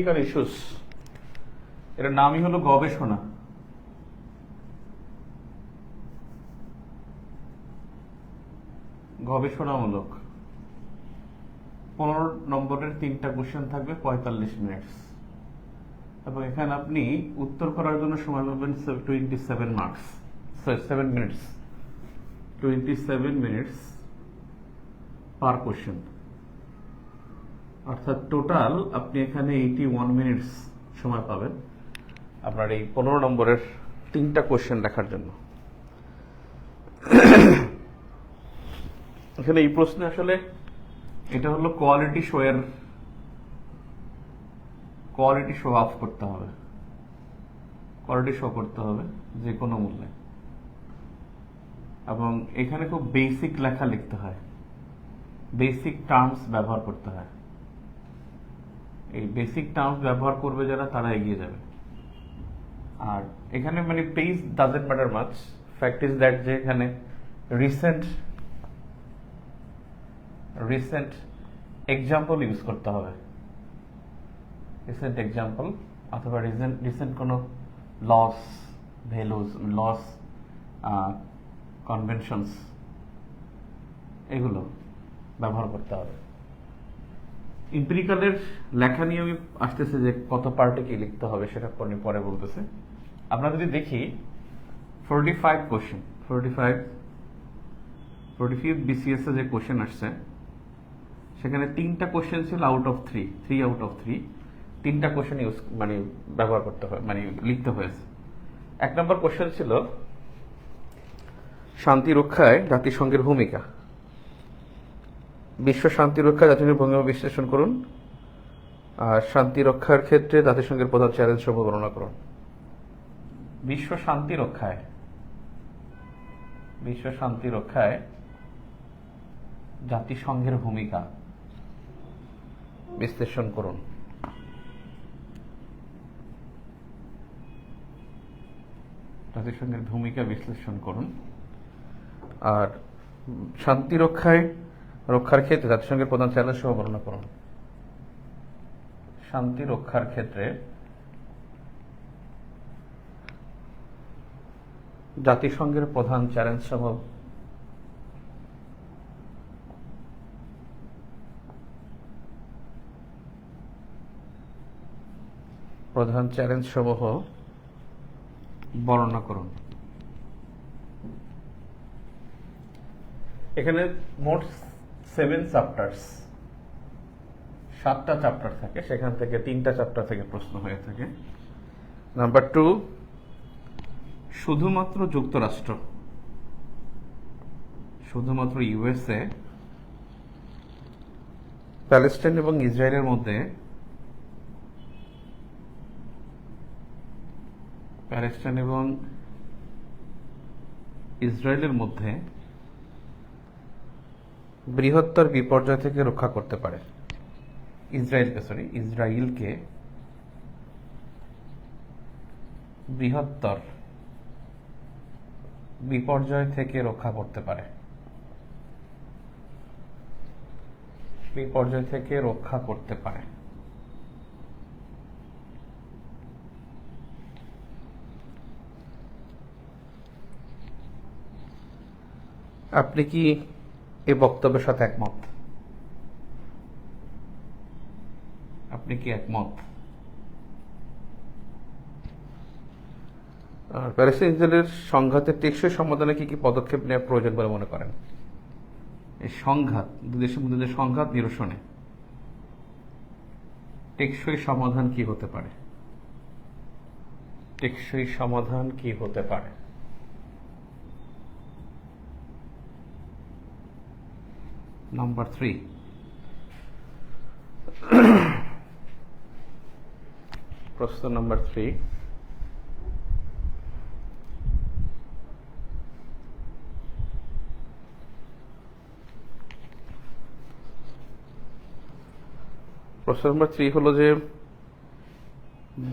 Empirical issues, এটার নামই হলো গবেষণা। গবেষণামূলক। 15 নম্বরের 3টা কোশ্চেন থাকবে, 45 মিনিট, এবং এখানে আপনি উত্তর করার জন্য সময় পাবেন 27 marks, 7 minutes, 27 minutes per question, অর্থাৎ টোটাল আপনি এখানে 81 মিনিটস সময় পাবেন আপনার এই 15 নম্বরের 3টা কোশ্চেন দেখার জন্য। এখানে এই প্রশ্নে আসলে এটা হলো কোয়ালিটি শো অফ করতে হবে, কোয়ালিটি শো করতে হবে যে কোনো মূল্যে, এবং এখানে খুব বেসিক লেখা লিখতে হয়, বেসিক টার্মস ব্যবহার করতে হয়। এই বেসিক টার্মস ব্যবহার করবে যারা, তারা এগিয়ে যাবে। আর এখানে মানে page doesn't matter much, fact is that যে এখানে রিসেন্ট এক্সাম্পল ইউজ করতে হবে, রিসেন্ট এক্সাম্পল অথবা রিসেন্ট কোনো লস ভ্যালুজ, লস কনভেনশনস, এগুলো ব্যবহার করতে হবে। এম্পিরিক্যালের লেখা নিয়ে আমি আসতেছে যে কত পার্টে কি লিখতে হবে, সেটা পরে বলতেছে। আমরা যদি দেখি 45 কোশ্চেন, 45 বিসিএস এ যে কোশ্চেন আসছে, সেখানে 3টা কোশ্চেন ছিল আউট অফ 3 আউট অফ 3টা কোশ্চেন মানে ব্যবহার করতে হয়, মানে লিখতে হয়েছে। 1 নম্বর কোশ্চেন ছিল শান্তি রক্ষায় জাতিসংঘের ভূমিকা, বিশ্ব শান্তি রক্ষায় জাতিসংঘের ভূমিকা বিশ্লেষণ করুন, আর শান্তি রক্ষার ক্ষেত্রে জাতিসংঘের প্রধান চ্যালেঞ্জ সমূহ বর্ণনা করুন। বিশ্ব শান্তি রক্ষায় জাতিসংঘের ভূমিকা বিশ্লেষণ করুন। জাতিসংঘের ভূমিকা বিশ্লেষণ করুন। আর শান্তি রক্ষার ক্ষেত্রে জাতিসংঘের প্রধান চ্যালেঞ্জ সহ বর্ণনা করুন। শান্তি রক্ষার ক্ষেত্রে জাতিসংঘের প্রধান চ্যালেঞ্জ সমূহ বর্ণনা করুন। এখানে মোট 7 চ্যাপ্টার্স, 7টা চ্যাপ্টার থাকে, সেখান থেকে 3টা চ্যাপ্টার থেকে প্রশ্ন হয়ে থাকে। নাম্বার 2, শুধুমাত্র যুক্তরাষ্ট্র, শুধুমাত্র ইউএসএ প্যালেস্টাইন এবং ইসরায়েলের মধ্যে বৃহত্তর বিপর্যয় থেকে রক্ষা করতে পারে। ইসরায়েলকে বৃহত্তর বিপর্যয় থেকে রক্ষা করতে পারে, আপনি কি এই বক্তব্যের সাথে একমত? প্যালেস্টাইন ইসরায়েলের সংঘাতের টেকসই সমাধানে কি কি পদক্ষেপ নেওয়া প্রয়োজন বলে মনে করেন? এই দুই দেশের মধ্যে সংঘাত নিরসনে টেকসই সমাধান কি হতে পারে? নাম্বার 3, প্রশ্ন নাম্বার 3, হলো যে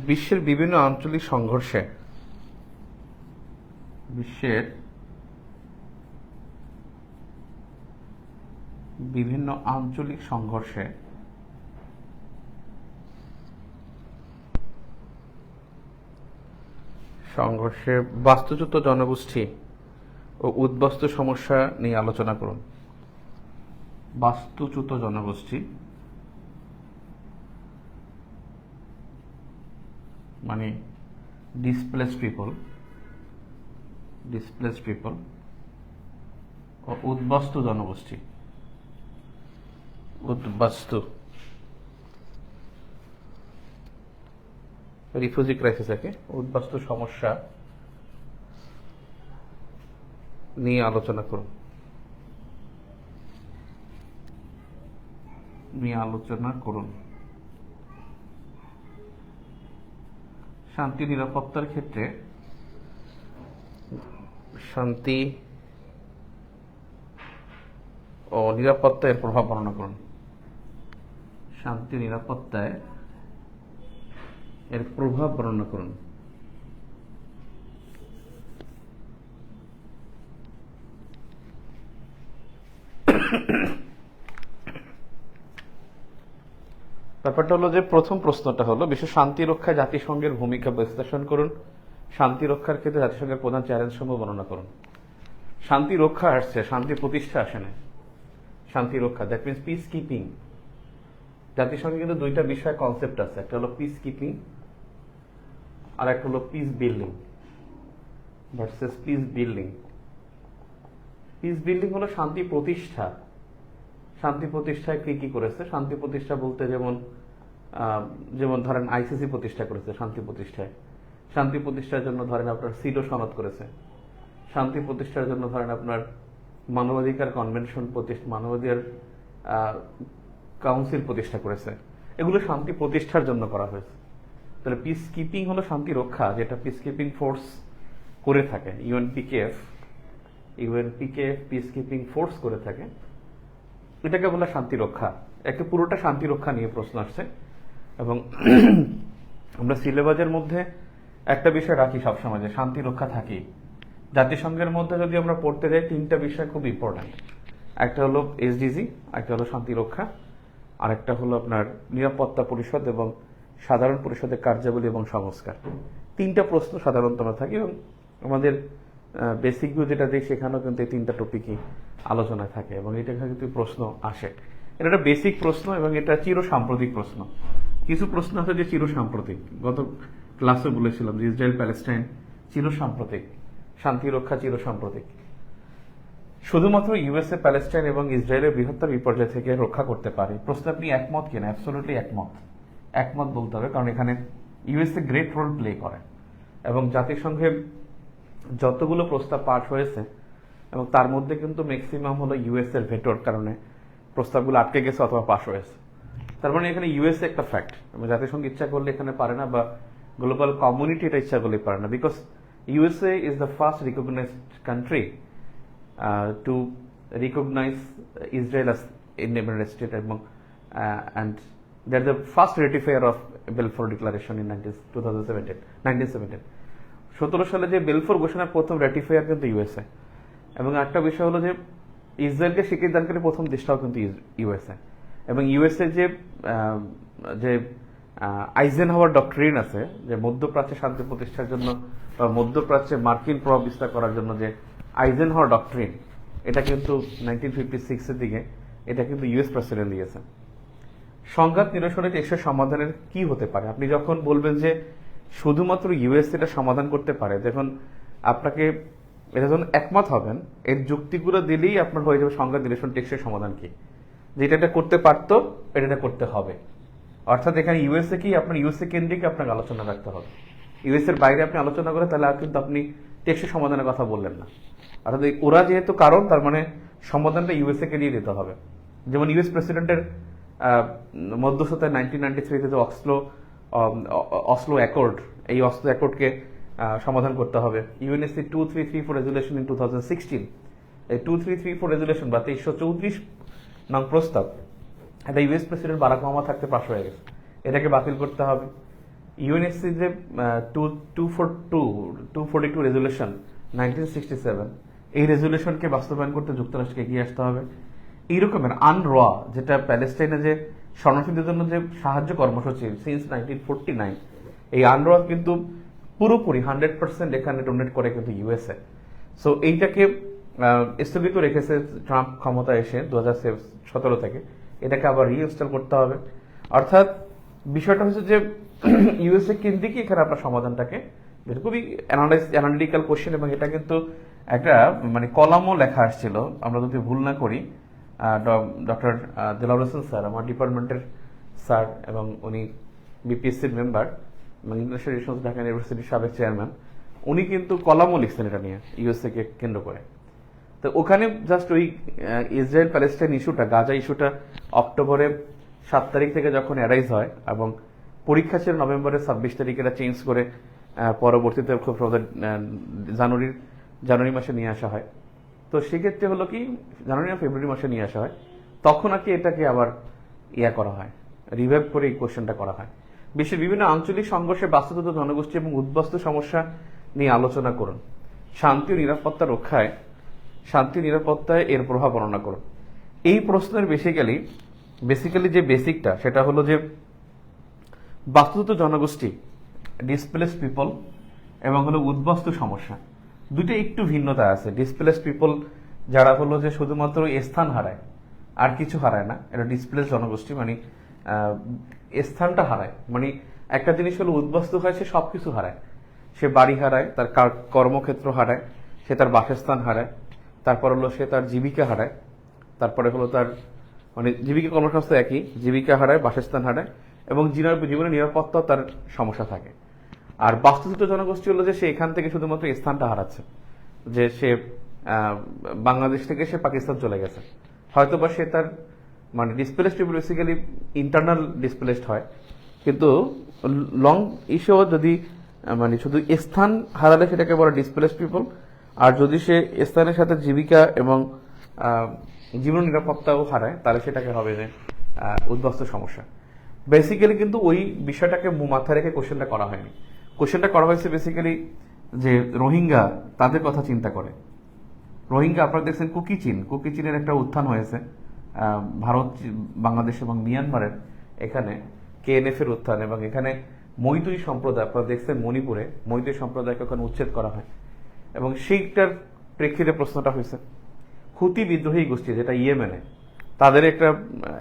বিশ্বের বিভিন্ন আঞ্চলিক সংঘর্ষে সংঘর্ষে বাস্তুচ্যুত জনগোষ্ঠী ও উদ্বাস্তু সমস্যা নিয়ে আলোচনা করুন। বাস্তুচ্যুত জনগোষ্ঠী মানে ডিসপ্লেসড পিপল ও উদ্বাস্তু জনগোষ্ঠী, উদ্বাস্তু রিফিউজি ক্রাইসিস একে উদ্বাস্তু সমস্যা নিয়ে আলোচনা করুন। শান্তি নিরাপত্তার ক্ষেত্রে শান্তি ও নিরাপত্তায় এর প্রভাব বর্ণনা করুন। শান্তি নিরাপত্তায় এর প্রভাব বর্ণনা করুন। ব্যাপারটা হলো যে প্রথম প্রশ্নটা হলো বিশ্ব শান্তি রক্ষায় জাতিসংঘের ভূমিকা বিশ্লেষণ করুন। শান্তি রক্ষার ক্ষেত্রে জাতিসংঘের প্রধান চ্যালেঞ্জ সমূহ বর্ণনা করুন। শান্তি রক্ষা আসছে, শান্তি প্রতিষ্ঠা আসে না। শান্তি রক্ষা, দ্যাট মিনস পিস কিপিং। জাতিসংঘে কিন্তু দুইটা বিষয় কনসেপ্ট আছে, একটা হলো পিস কিপিং আর একটা হলো piece building versus piece building. Piece building হলো শান্তি প্রতিষ্ঠা। শান্তি প্রতিষ্ঠায় কি কি করেছে? শান্তি প্রতিষ্ঠা বলতে যেমন ধরেন আইসিসি প্রতিষ্ঠা করেছে শান্তি প্রতিষ্ঠায়। শান্তি প্রতিষ্ঠার জন্য ধরেন আপনার সিডো সনদ করেছে। শান্তি প্রতিষ্ঠার জন্য ধরেন আপনার মানবাধিকার কনভেনশন মানবাধিকার কাউন্সিল প্রতিষ্ঠা করেছে। এগুলো শান্তি প্রতিষ্ঠার জন্য করা হয়েছে। তাহলে পিস কিপিং হলো শান্তি রক্ষা, যেটা পিস কিপিং ফোর্স করে থাকে। ইউএনপিকেএফ পিস কিপিং ফোর্স করে থাকে, এটাকে বলে শান্তি রক্ষা। একে পুরোটা শান্তি রক্ষা নিয়ে প্রশ্ন আসছে। এবং আমরা সিলেবাসের মধ্যে একটা বিষয় রাখি সবসময় যে শান্তি রক্ষা থাকি। জাতিসংঘের মধ্যে যদি আমরা পড়তে যাই তিনটা বিষয় খুব ইম্পর্টেন্ট। একটা হলো এসডিজি, একটা হলো শান্তি রক্ষা, আর একটা হলো আপনার নিরাপত্তা পরিষদ এবং সাধারণ পরিষদের কার্যাবলী এবং সংস্কার। তিনটা প্রশ্ন সাধারণত আমরা থাকি এবং আমাদের বেসিক ভিউ যেটা দিই সেখানেও কিন্তু এই তিনটা টপিকই আলোচনায় থাকে এবং এটা কিন্তু প্রশ্ন আসে। এটা একটা বেসিক প্রশ্ন এবং এটা চিরসাম্প্রতিক প্রশ্ন। কিছু প্রশ্ন আছে যে চিরসাম্প্রতিক, গত ক্লাসে বলেছিলাম যে ইসরায়েল প্যালেস্টাইন চিরসাম্প্রতিক, শান্তি রক্ষা চিরসাম্প্রতিক। শুধুমাত্র ইউএসএ প্যালেস্টাইন এবং ইসরায়েলের বৃহত্তর বিপর্যয় থেকে রক্ষা করতে পারে। প্রশ্ন আপনি একমত কিনা? অ্যাবসলিউটলি একমত বলতে হবে, কারণ এখানে ইউএসএ গ্রেট রোল প্লে করে এবং জাতিসংঘের যতগুলো প্রস্তাব পাস হয়েছে এবং তার মধ্যে কিন্তু ম্যাক্সিমাম হলো ইউএস এর ভেটোর কারণে প্রস্তাবগুলো আটকে গেছে অথবা পাস হয়েছে। তার মানে এখানে ইউএসএ একটা ফ্যাক্ট এবং জাতিসংঘ ইচ্ছা করলে এখানে পারে না, বা গ্লোবাল কমিউনিটি এটা ইচ্ছা করলে পারে না, because USA is the first recognized country to recognize Israel as independent state এবং and they are the first ratifier of Balfour declaration in 1917। 17 সালে যে বেলফোর ঘোষণার প্রথম রেটিফায়ার কিন্তু ইউএসএ। এবং একটা বিষয় হলো যে ইসরায়েলকে স্বীকৃতি দানকারী প্রথম দেশটাও কিন্তু ইউএসএ। এবং ইউএসএ যে আইজেনহাওয়ার ডক্ট্রিন আছে, যে মধ্যপ্রাচ্যে শান্তি প্রতিষ্ঠার জন্য বা মধ্যপ্রাচ্যে মার্কিন প্রভাব বিস্তার করার জন্য যে আইজেনহাওয়ার ডক্ট্রিন, এটা কিন্তু 1956 এর দিকে এটা কিন্তু ইউএস প্রেসিডেন্ট দিয়েছেন। সংঘাত নিরসনের টেকসই সমাধানের কি হতে পারে? আপনি যখন বলবেন যে শুধুমাত্র ইউএস এটা সমাধান করতে পারে, যখন আপনাকে এটা যখন একমত হবেন এর যুক্তিগুলো দিলেই আপনার হয়ে যাবে সংঘাত নিরসন টেকসই সমাধান কি, যেটা এটা করতে পারতো এটা করতে হবে। অর্থাৎ এখানে ইউএসএ কি আপনার ইউএসএ কেন্দ্রিক আপনাকে আলোচনা রাখতে হবে। ইউএস এর বাইরে আপনি আলোচনা করে তাহলে কিন্তু আপনি টেকসই সমাধানের কথা বললেন না। অর্থাৎ ওরা যেহেতু কারণ, তার মানে সমাধানটা ইউএসএ কে দিয়ে দিতে হবে। যেমন ইউএস প্রেসিডেন্টের মধ্যস্থতায় 1993 যে অসলো অ্যাকর্ড, এই অসলো অ্যাকর্ডকে সমাধান করতে হবে। ইউএনএসসি 2334 রেজুলেশন ইন 2016, এই 2334 রেজুলেশন বা 2334 নং প্রস্তাব এটা ইউএস প্রেসিডেন্ট বারাক ওবামা থাকতে পাশ হয়ে গেছে, এটাকে বাতিল করতে হবে। ইউএনএসসি যে 242 রেজুলেশন 1967, এই রেজুলেশনকে বাস্তবায়ন করতে যুক্তরাষ্ট্রকে এগিয়ে আসতে হবে। এই রকমের আনরোয়া, যেটা প্যালেস্টাইনে যে শরণার্থীদের জন্য যে সাহায্য কর্মসূচি সিন্স 1949, এই আনরোয়া কিন্তু পুরোপুরি 100% এখানে ডোনেট করে কিন্তু ইউএসএ। সো এইটাকে স্থগিত রেখেছে ট্রাম্প ক্ষমতা এসে 2017 থেকে, এটাকে আবার রিইনস্টল করতে হবে। অর্থাৎ বিষয়টা হচ্ছে যে ইউএসএ কেন্দ্রিক এখানে আপনার সমাধানটাকে, যেটা খুবই অ্যানালিটিক্যাল কোশ্চেন, এবং এটা কিন্তু একটা মানে কলামও লেখা আসছিল, আমরা যদি ভুল না করি, ডক্টর দেলাওয়ার হোসেন স্যার, আমার ডিপার্টমেন্টের স্যার, এবং উনি বিপিএসসির মেম্বার এবং ইন্টারন্যাশনাল রিলেশনস ঢাকা ইউনিভার্সিটির সাবেক চেয়ারম্যান, উনি কিন্তু কলামও লিখছেন এটা নিয়ে ইউএসএ কে কেন্দ্র করে। তো ওখানে জাস্ট ওই ইসরায়েল প্যালেস্টাইন ইস্যুটা, গাজা ইস্যুটা অক্টোবরে 7 তারিখ থেকে যখন অ্যারাইজ হয়, এবং পরীক্ষা ছিল নভেম্বরের 26 তারিখে, এটা চেঞ্জ করে পরবর্তীতে খুব জানুয়ারি মাসে নিয়ে আসা হয়। তো সেক্ষেত্রে হলো কি, জানুয়ারি আর ফেব্রুয়ারি মাসে নিয়ে আসা হয়, তখন আর কি এটাকে আবার করা হয়, রিভাইভ করে এই কোশ্চেনটা করা হয়। বিশ্বের বিভিন্ন আঞ্চলিক সংঘর্ষে বাস্তুগত জনগোষ্ঠী এবং উদ্বাস্তু সমস্যা নিয়ে আলোচনা করুন। শান্তি ও নিরাপত্তায় এর প্রভাব বর্ণনা করুন। এই প্রশ্নের বেসিক্যালি যে বেসিকটা, সেটা হলো যে বাস্তুগত জনগোষ্ঠী, ডিসপ্লেসড পিপল, এবং হলো উদ্বাস্তু সমস্যা, দুটো একটু ভিন্নতা আছে। ডিসপ্লেসড পিপল যারা হলো যে শুধুমাত্র স্থান হারায়, আর কিছু হারায় না, এটা ডিসপ্লেস জনগোষ্ঠী, মানে স্থানটা হারায়। মানে একটা জিনিস হলো উদ্বাস্তু হয়, সে সবকিছু হারায়, সে বাড়ি হারায়, তার কর্মক্ষেত্র হারায়, সে তার বাসস্থান হারায়, তারপর হলো সে তার জীবিকা হারায়, তারপরে হলো তার মানে জীবিকা কর্মসংস্থান একই, জীবিকা হারায়, বাসস্থান হারায়, এবং জীবনের নিরাপত্তাও তার সমস্যা থাকে। আর বাস্তুচ্যুত জনগোষ্ঠী হলো যে সে এখান থেকে শুধুমাত্র স্থানটা হারাচ্ছে, যে সে বাংলাদেশ থেকে সে পাকিস্তান চলে গেছে, হয়তো বা সে তার মানে displaced people basically internal displaced হয়, কিন্তু লং ইস্যু যদি মানে শুধু স্থান হারালে সেটাকে বলে ডিসপ্লেসড পিপল, আর যদি সে স্থানের সাথে জীবিকা এবং জীবন নিরাপত্তাও হারায়, তাহলে সেটাকে হবে যে উদ্বাস্তু সমস্যা। বেসিক্যালি কিন্তু ওই বিষয়টাকে মাথায় রেখে কোশ্চেনটা করা হয়নি। কোশ্চেনটা করা হয়েছে বেসিক্যালি যে রোহিঙ্গা, তাদের কথা চিন্তা করে। রোহিঙ্গা আপনারা দেখছেন কুকি চীনের একটা উত্থান হয়েছে ভারত, বাংলাদেশ এবং মিয়ানমারের এখানে কেএনএফ এর উত্থান, এবং এখানে মৈতৈ সম্প্রদায়, আপনারা দেখছেন মণিপুরে মৈতৈ সম্প্রদায়কে ওখানে উচ্ছেদ করা হয়, এবং সেইটার প্রেক্ষিতে প্রশ্নটা হয়েছে। হুতি বিদ্রোহী গোষ্ঠী যেটা ইয়েমেনে, তাদের একটা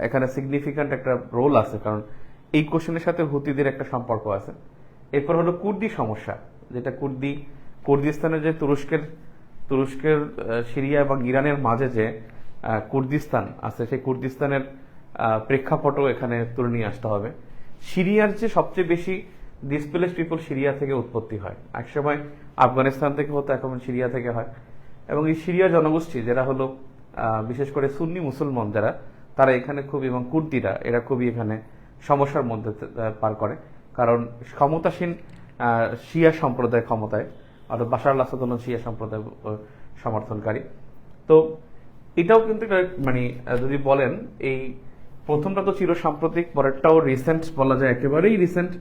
এখানে সিগনিফিক্যান্ট একটা রোল আছে, কারণ এই কোশ্চেনের সাথে হুতিদের একটা সম্পর্ক আছে। এরপর হলো কুর্দি সমস্যা, যেটা কুর্দিস্তানের যে তুরস্কের সিরিয়া এবং ইরানের মাঝে যে কুর্দিস্তান আছে, সেই কুর্দিস্তানের প্রেক্ষাপটও এখানে তুলে নিয়ে আসতে হবে। সিরিয়ার যে সবচেয়ে বেশি ডিসপ্লেসড পিপল সিরিয়া থেকে উৎপত্তি হয়, একসময় আফগানিস্তান থেকে হতো, এখন সিরিয়া থেকে হয়, এবং এই সিরিয়া জনগোষ্ঠী যারা হলো বিশেষ করে সুন্নি মুসলমান যারা, তারা এখানে খুব, এবং কুর্দিরা এরা খুবই এখানে সমস্যার মধ্যে পার করে, কারণ ক্ষমতাসীন শিয়া সম্প্রদায় ক্ষমতায়, অর্থাৎ বাশার আল আসাদ হলেন শিয়া সম্প্রদায় সমর্থনকারী। তো এটাও কিন্তু মানে যদি বলেন, এই প্রথমটা তো চিরসাম্প্রতিক, পরেরটাও রিসেন্ট বলা যায়, একেবারেই রিসেন্ট।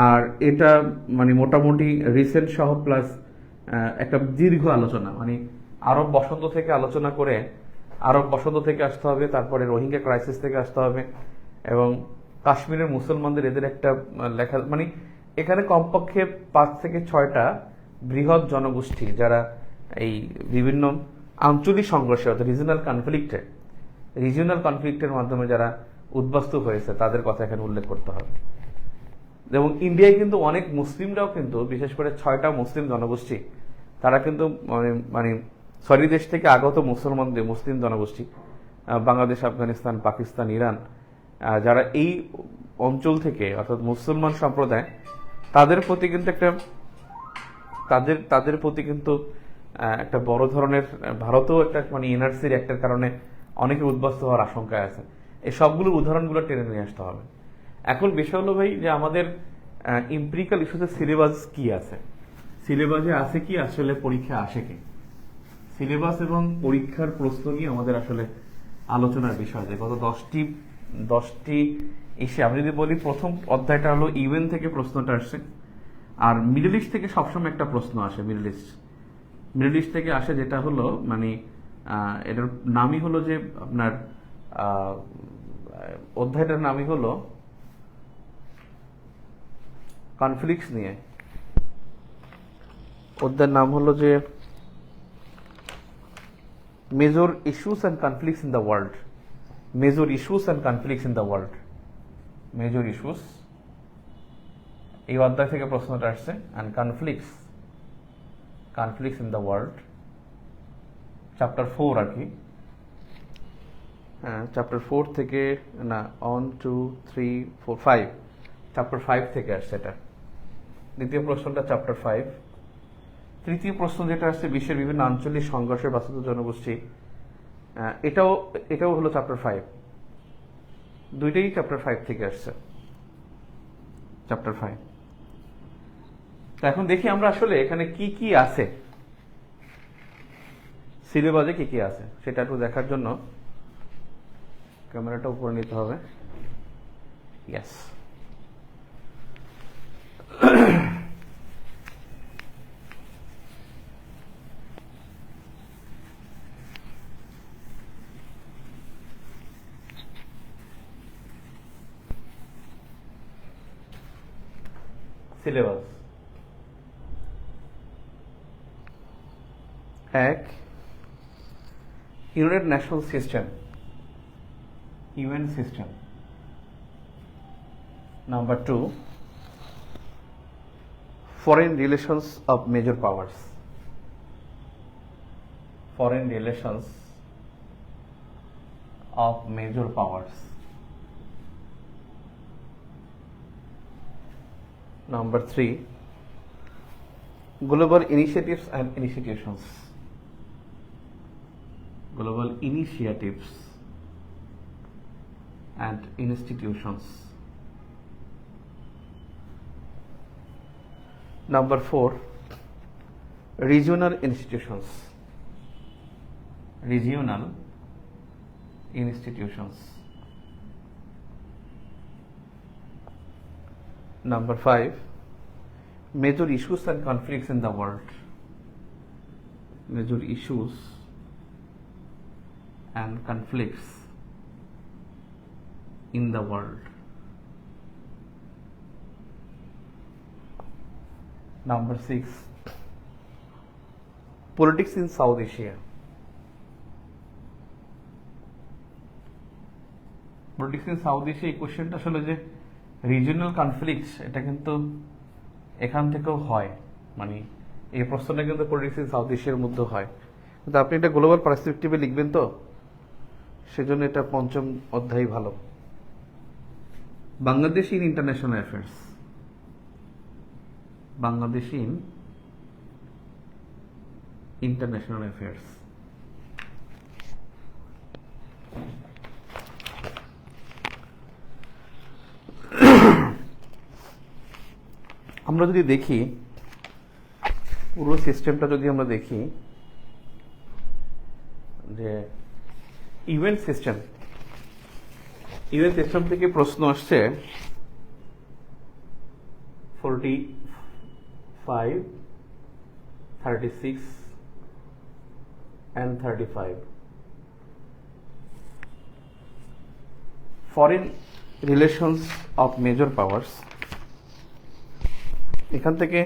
আর এটা মানে মোটামুটি রিসেন্ট সহ প্লাস একটা দীর্ঘ আলোচনা, মানে আরব বসন্ত থেকে আলোচনা করে, আরব বসন্ত থেকে আসতে হবে, তারপরে রোহিঙ্গা ক্রাইসিস থেকে আসতে হবে, এবং কাশ্মীরের মুসলমানদের এদের একটা লেখা, মানে এখানে কমপক্ষে 5 থেকে 6টা বৃহৎ জনগোষ্ঠী যারা এই বিভিন্ন আঞ্চলিক সংঘর্ষে, অর্থাৎ রিজিওনাল কনফ্লিক্টের মাধ্যমে যারা উদ্বাস্তু হয়েছে, তাদের কথা এখানে উল্লেখ করতে হবে। এবং ইন্ডিয়ায় কিন্তু অনেক মুসলিমরাও কিন্তু, বিশেষ করে 6টা মুসলিম জনগোষ্ঠী, তারা কিন্তু মানে দেশ থেকে আগত মুসলিম জনগোষ্ঠী, বাংলাদেশ, আফগানিস্তান, পাকিস্তান, ইরান, যারা এই অঞ্চল থেকে, অর্থাৎ মুসলমান সম্প্রদায়, তাদের প্রতি কিন্তু একটা বড় ধরনের, ভারতেও একটা মানে এনআরসির একটার কারণে অনেকে উদ্বাস্ত হওয়ার আশঙ্কায় আছে। এই সবগুলো উদাহরণগুলো টেনে নিয়ে আসতে হবে। এখন বিষয় হলো ভাই, যে আমাদের এমপিরিক্যাল ইস্যুতে সিলেবাস কি আছে, সিলেবাসে আছে কি, আসলে পরীক্ষা আসে কি, সিলেবাস এবং পরীক্ষার প্রশ্ন নিয়ে আমাদের আসলে আলোচনার বিষয়। যে গত 10টি এসে আমি যদি বলি, প্রথম অধ্যায়টা হলো ইউএন থেকে প্রশ্নটা আসছে, আর মিডল ইস্ট থেকে সবসময় একটা প্রশ্ন আসে। মিডল ইস্ট থেকে আসে, যেটা হলো মানে এটার নামই হলো যে আপনার অধ্যায়টার নামই হলো কনফ্লিক্টস নিয়ে। অধ্যায়ের নাম হলো যে major issues and conflicts in the world. Major issues and conflicts in the world, major issues, এই অধ্যায় থেকে প্রশ্নটা আসছে। And conflicts in the world, chapter 4 আর কি। হ্যাঁ, চ্যাপ্টার 4 থেকে, না 1 2 3 4 5, চ্যাপ্টার 5 থেকে আসছে এটা। দ্বিতীয় প্রশ্নটা চ্যাপ্টার 5। তৃতীয় প্রশ্ন যেটা আসছে বিশ্বের বিভিন্ন আঞ্চলিক সংঘর্ষের বাস্তুত জনগোষ্ঠী, এটাও হলো চ্যাপ্টার 5। দুইটাই চ্যাপ্টার 5 থেকে আসছে, চ্যাপ্টার 5। তো এখন দেখি আমরা আসলে এখানে কি কি আছে, সিলেবাসে কি কি আছে সেটা একটু দেখার জন্য ক্যামেরাটা উপরে নিতে হবে। Yes, syllabus 1, United national system, UN system. Number 2, foreign relations of major powers, foreign relations of major powers. Number 3, global initiatives and institutions, global initiatives and institutions. Number 4, regional institutions, regional institutions. Number 5, major issues and conflicts in the world, major issues and conflicts in the world. Number 6, politics in South Asia, politics in South Asia। এই কোশ্চেনটা আসলে যে regional conflicts, এটা কিন্তু এখান থেকেও হয়, মানে এই প্রশ্নটা কিন্তু পলিটিক্স ইন সাউথ এশিয়ার মধ্যে হয়, কিন্তু আপনি এটা গ্লোবাল পার্সপেক্টিভে লিখবেন, তো সেজন্য এটা 5ম অধ্যায় ভালো। Bangladesh in international affairs, Bangladesh in international affairs. আমরা যদি দেখি পুরো সিস্টেমটা, যদি আমরা দেখি যে ইউএন সিস্টেম, ইউএন সিস্টেম থেকে প্রশ্ন আসছে 45, 36 and 35। Foreign relations of major powers, এখান থেকে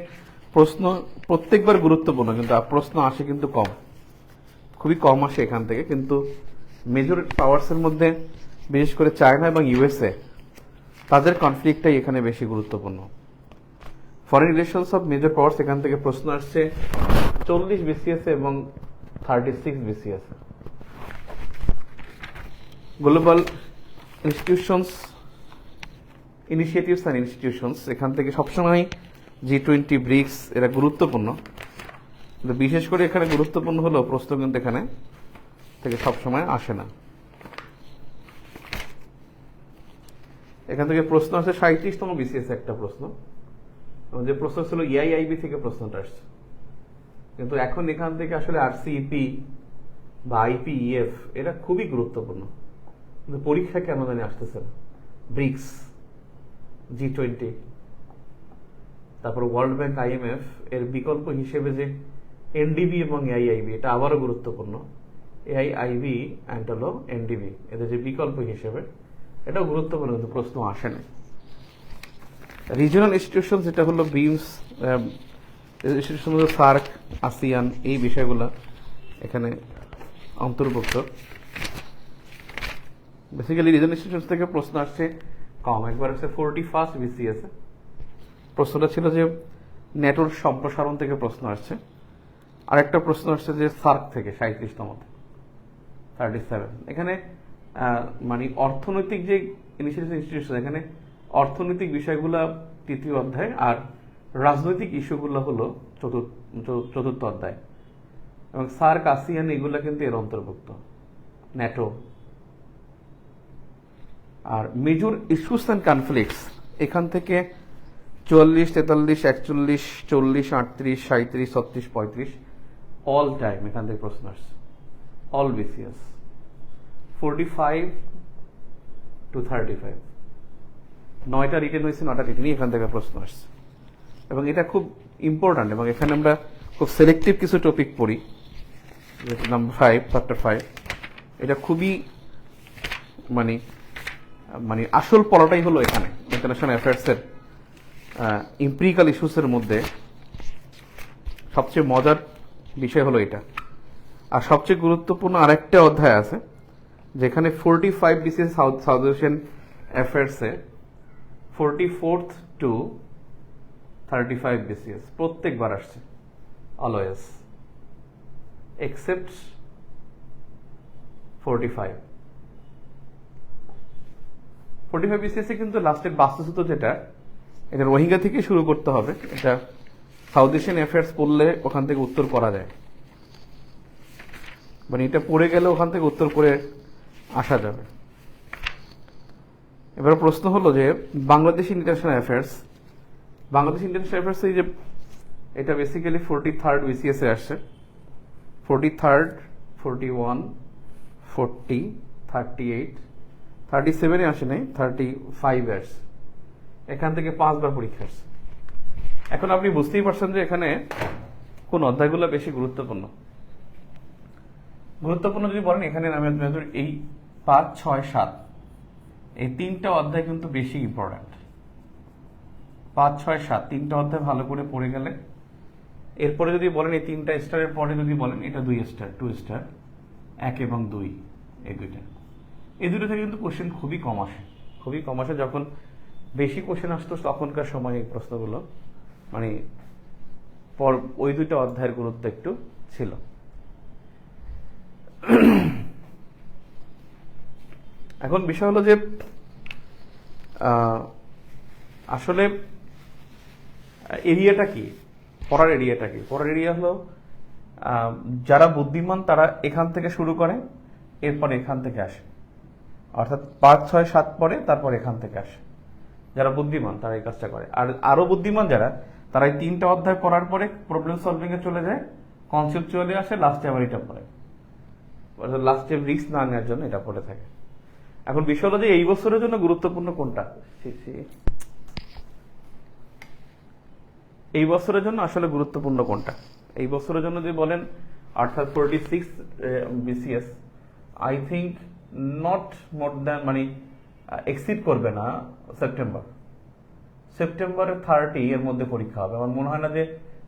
প্রশ্ন প্রত্যেকবার গুরুত্বপূর্ণ, কিন্তু প্রশ্ন আসে কিন্তু কম, খুবই কম আসে এখান থেকে। কিন্তু মেজর পাওয়ার্সের মধ্যে বিশেষ করে চায়না এবং ইউএসএ, তাদের কনফ্লিক্টটাই এখানে বেশি গুরুত্বপূর্ণ। Foreign relations of major powers, এখান থেকে প্রশ্ন আসছে 40 BCS এবং 36 BCS। Global institutions, initiatives and institutions, এখান থেকে সবসময় G20, ব্রিক্স এরা গুরুত্বপূর্ণ, কিন্তু বিশেষ করে এখানে গুরুত্বপূর্ণ হলো প্রশ্ন কিন্তু এখানে থেকে সবসময় আসে না। এখান থেকে প্রশ্ন আসে 37তম BCS একটা প্রশ্ন, যে প্রশ্ন ছিল EIIB থেকে প্রশ্নটা আসছে, কিন্তু এখন এখান থেকে আসলে RCEP বা IPEF এরা খুবই গুরুত্বপূর্ণ, কিন্তু পরীক্ষা কেন জানি আসতেছে না। ব্রিক্স, G20, তারপর ওয়ার্ল্ড ব্যাংক, IMF এর বিকল্প হিসেবে যে NDB এবং AIIB, এটা আবারও গুরুত্বপূর্ণ। AIIB অ্যান্ড হলো NDB, এদের যে বিকল্প হিসেবে, এটাও গুরুত্বপূর্ণ, কিন্তু প্রশ্ন আসে না। রিজিওনাল ইনস্টিটিউশন, যেটা হলো বিমস, ইনস্টিটিউশন হলো সার্ক, আসিয়ান, এই বিষয়গুলো এখানে অন্তর্ভুক্ত। বেসিক্যালি রিজন ইনস্টিটিউশন থেকে প্রশ্ন আসছে কম, একবার আসছে 41st BCS এ প্রশ্নটা ছিল যে নেটোর সম্প্রসারণ থেকে প্রশ্ন আসছে, আরেকটা প্রশ্ন আসছে যে সার্ক থেকে 37তম 37। এখানে মানে অর্থনৈতিক যে ইনস্টিটিউশন, এখানে অর্থনৈতিক বিষয়গুলো তৃতীয় অধ্যায় আর রাজনৈতিক ইস্যুগুলো হলো চতুর্থ অধ্যায়, এবং সার্ক, আসিয়ান এগুলো কিন্তু এর অন্তর্ভুক্ত, ন্যাটো। আর মেজর ইস্যুস অ্যান্ড কনফ্লিক্টস এখান থেকে 44, 43, 41, 40, 38, 37, 36, 35 অল টাইম এখান থেকে প্রশ্ন আসছে, অল BCS 45 to 35, 9টা রিটেন হয়েছে, 9টা রিটেনই এখান থেকে প্রশ্ন আসছে। এবং এটা খুব ইম্পর্ট্যান্ট, এবং এখানে আমরা খুব সিলেক্টিভ কিছু টপিক পড়ি, নাম্বার 5, চ্যাপ্টার 5। এটা খুবই মানে মানে আসল পড়াটাই হলো এখানে ইন্টারন্যাশনাল অ্যাফেয়ার্সের এমপিরিক্যাল ইস্যুসের মধ্যে সবচেয়ে মজার বিষয় হলো এটা। আর সবচেয়ে গুরুত্বপূর্ণ আরেকটা অধ্যায় আছে যেখানে 45 BCS সাউথ এশিয়ান অ্যাফেয়ার্সে 44th to 35 BCS প্রত্যেকবার আসছে, অলওয়েজ, এক্সেপ্ট 45 BCS এ কিন্তু লাস্টের বাস্তুসূত্র যেটা, এটা রোহিঙ্গা থেকে শুরু করতে হবে। এটা সাউথ এশিয়ান অ্যাফেয়ার্স পড়লে ওখান থেকে উত্তর করা যায়, মানে এটা পড়ে গেলে ওখান থেকে উত্তর করে আসা যাবে। এবার প্রশ্ন হলো যে Bangladesh international affairs, Bangladesh international affairs এই যে এটা বেসিক্যালি 43rd BCS এ আসছে, 43rd, 41, 40, 38, 37 এ আসে নাই, 35 আসছে। এখান থেকে 5বার পরীক্ষা আসছে। এখন আপনি বুঝতেই পারছেন যে এখানে কোন অধ্যায়গুলো বেশি গুরুত্বপূর্ণ। যদি বলেন এখানে এই 5, 6, 7 এই 3টা অধ্যায় কিন্তু বেশি ইম্পর্ট্যান্ট। 5, 6, 7 3টা অধ্যায় ভালো করে পড়ে গেলে, এরপরে যদি বলেন এই 3টা স্টারের পরে যদি বলেন এটা 2 স্টার, 2 স্টার, 1 এবং 2, এই দুটো থেকে কিন্তু কোশ্চেন খুবই কম আসে। যখন বেশি কোশ্চেন আসতো তখনকার সময় এই প্রশ্নগুলো মানে ওই দুইটা অধ্যায়ের গুরুত্ব একটু ছিল। এখন বিষয় হলো যে আসলে এরিয়াটা কি, পড়ার এরিয়া হলো যারা বুদ্ধিমান তারা এখান থেকে শুরু করে, এরপরে এখান থেকে আসে, অর্থাৎ 5, 6, 7 পরে তারপর এখান থেকে আসে। যারা বুদ্ধিমান তারা এই কাজটা করে, আর আরো বুদ্ধিমান যারা, তারা এই 3টা অধ্যায় পড়ার পরে প্রবলেম সলভিং এ চলে যায়, কনসেপচুয়ালি আসে, লাস্টে আবার এটা পড়ে, লাস্টে রিস্ক না নেওয়ার জন্য এটা পড়ে থাকে। এখন বিষয় হলো যে এই বছরের জন্য গুরুত্বপূর্ণ কোনটা, এই বছরের জন্য আসলে গুরুত্বপূর্ণ কোনটা, এই বছরের জন্য যদি বলেন অর্থাৎ 46 BCS, I think not more than মানে এক্সিড করবে না সেপ্টেম্বরের 30 এর মধ্যে পরীক্ষা হবে। আমার মনে হয় না যে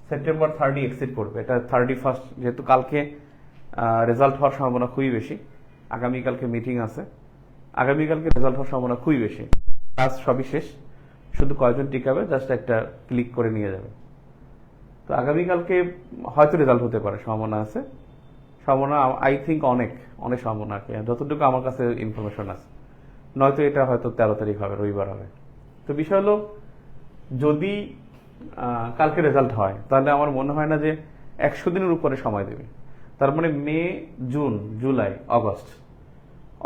সেপ্টেম্বর 30 এক্সিড করবে। এটা 31st, যেহেতু কালকে রেজাল্ট হওয়ার সম্ভাবনা খুবই বেশি, আগামীকালকে মিটিং আছে, আগামীকালকে রেজাল্ট হওয়ার সম্ভাবনা খুবই বেশি। কাজ সবই শেষ, শুধু কয়েকজন টিকাবে, জাস্ট একটা ক্লিক করে নিয়ে যাবে। তো আগামীকালকে হয়তো রেজাল্ট হতে পারে, সম্ভাবনা আছে, সম্ভাবনা আই থিঙ্ক অনেক সম্ভাবনা আছে, যতটুকু আমার কাছে ইনফরমেশন আছে। নয়তো এটা হয়তো 13 তারিখ হবে, রবিবার হবে। তো বিষয় হলো যদি কালকে রেজাল্ট হয় তাহলে আমার মনে হয় না যে 100 দিনের উপরে সময় দেবে। তার মানে মে, জুন, জুলাই,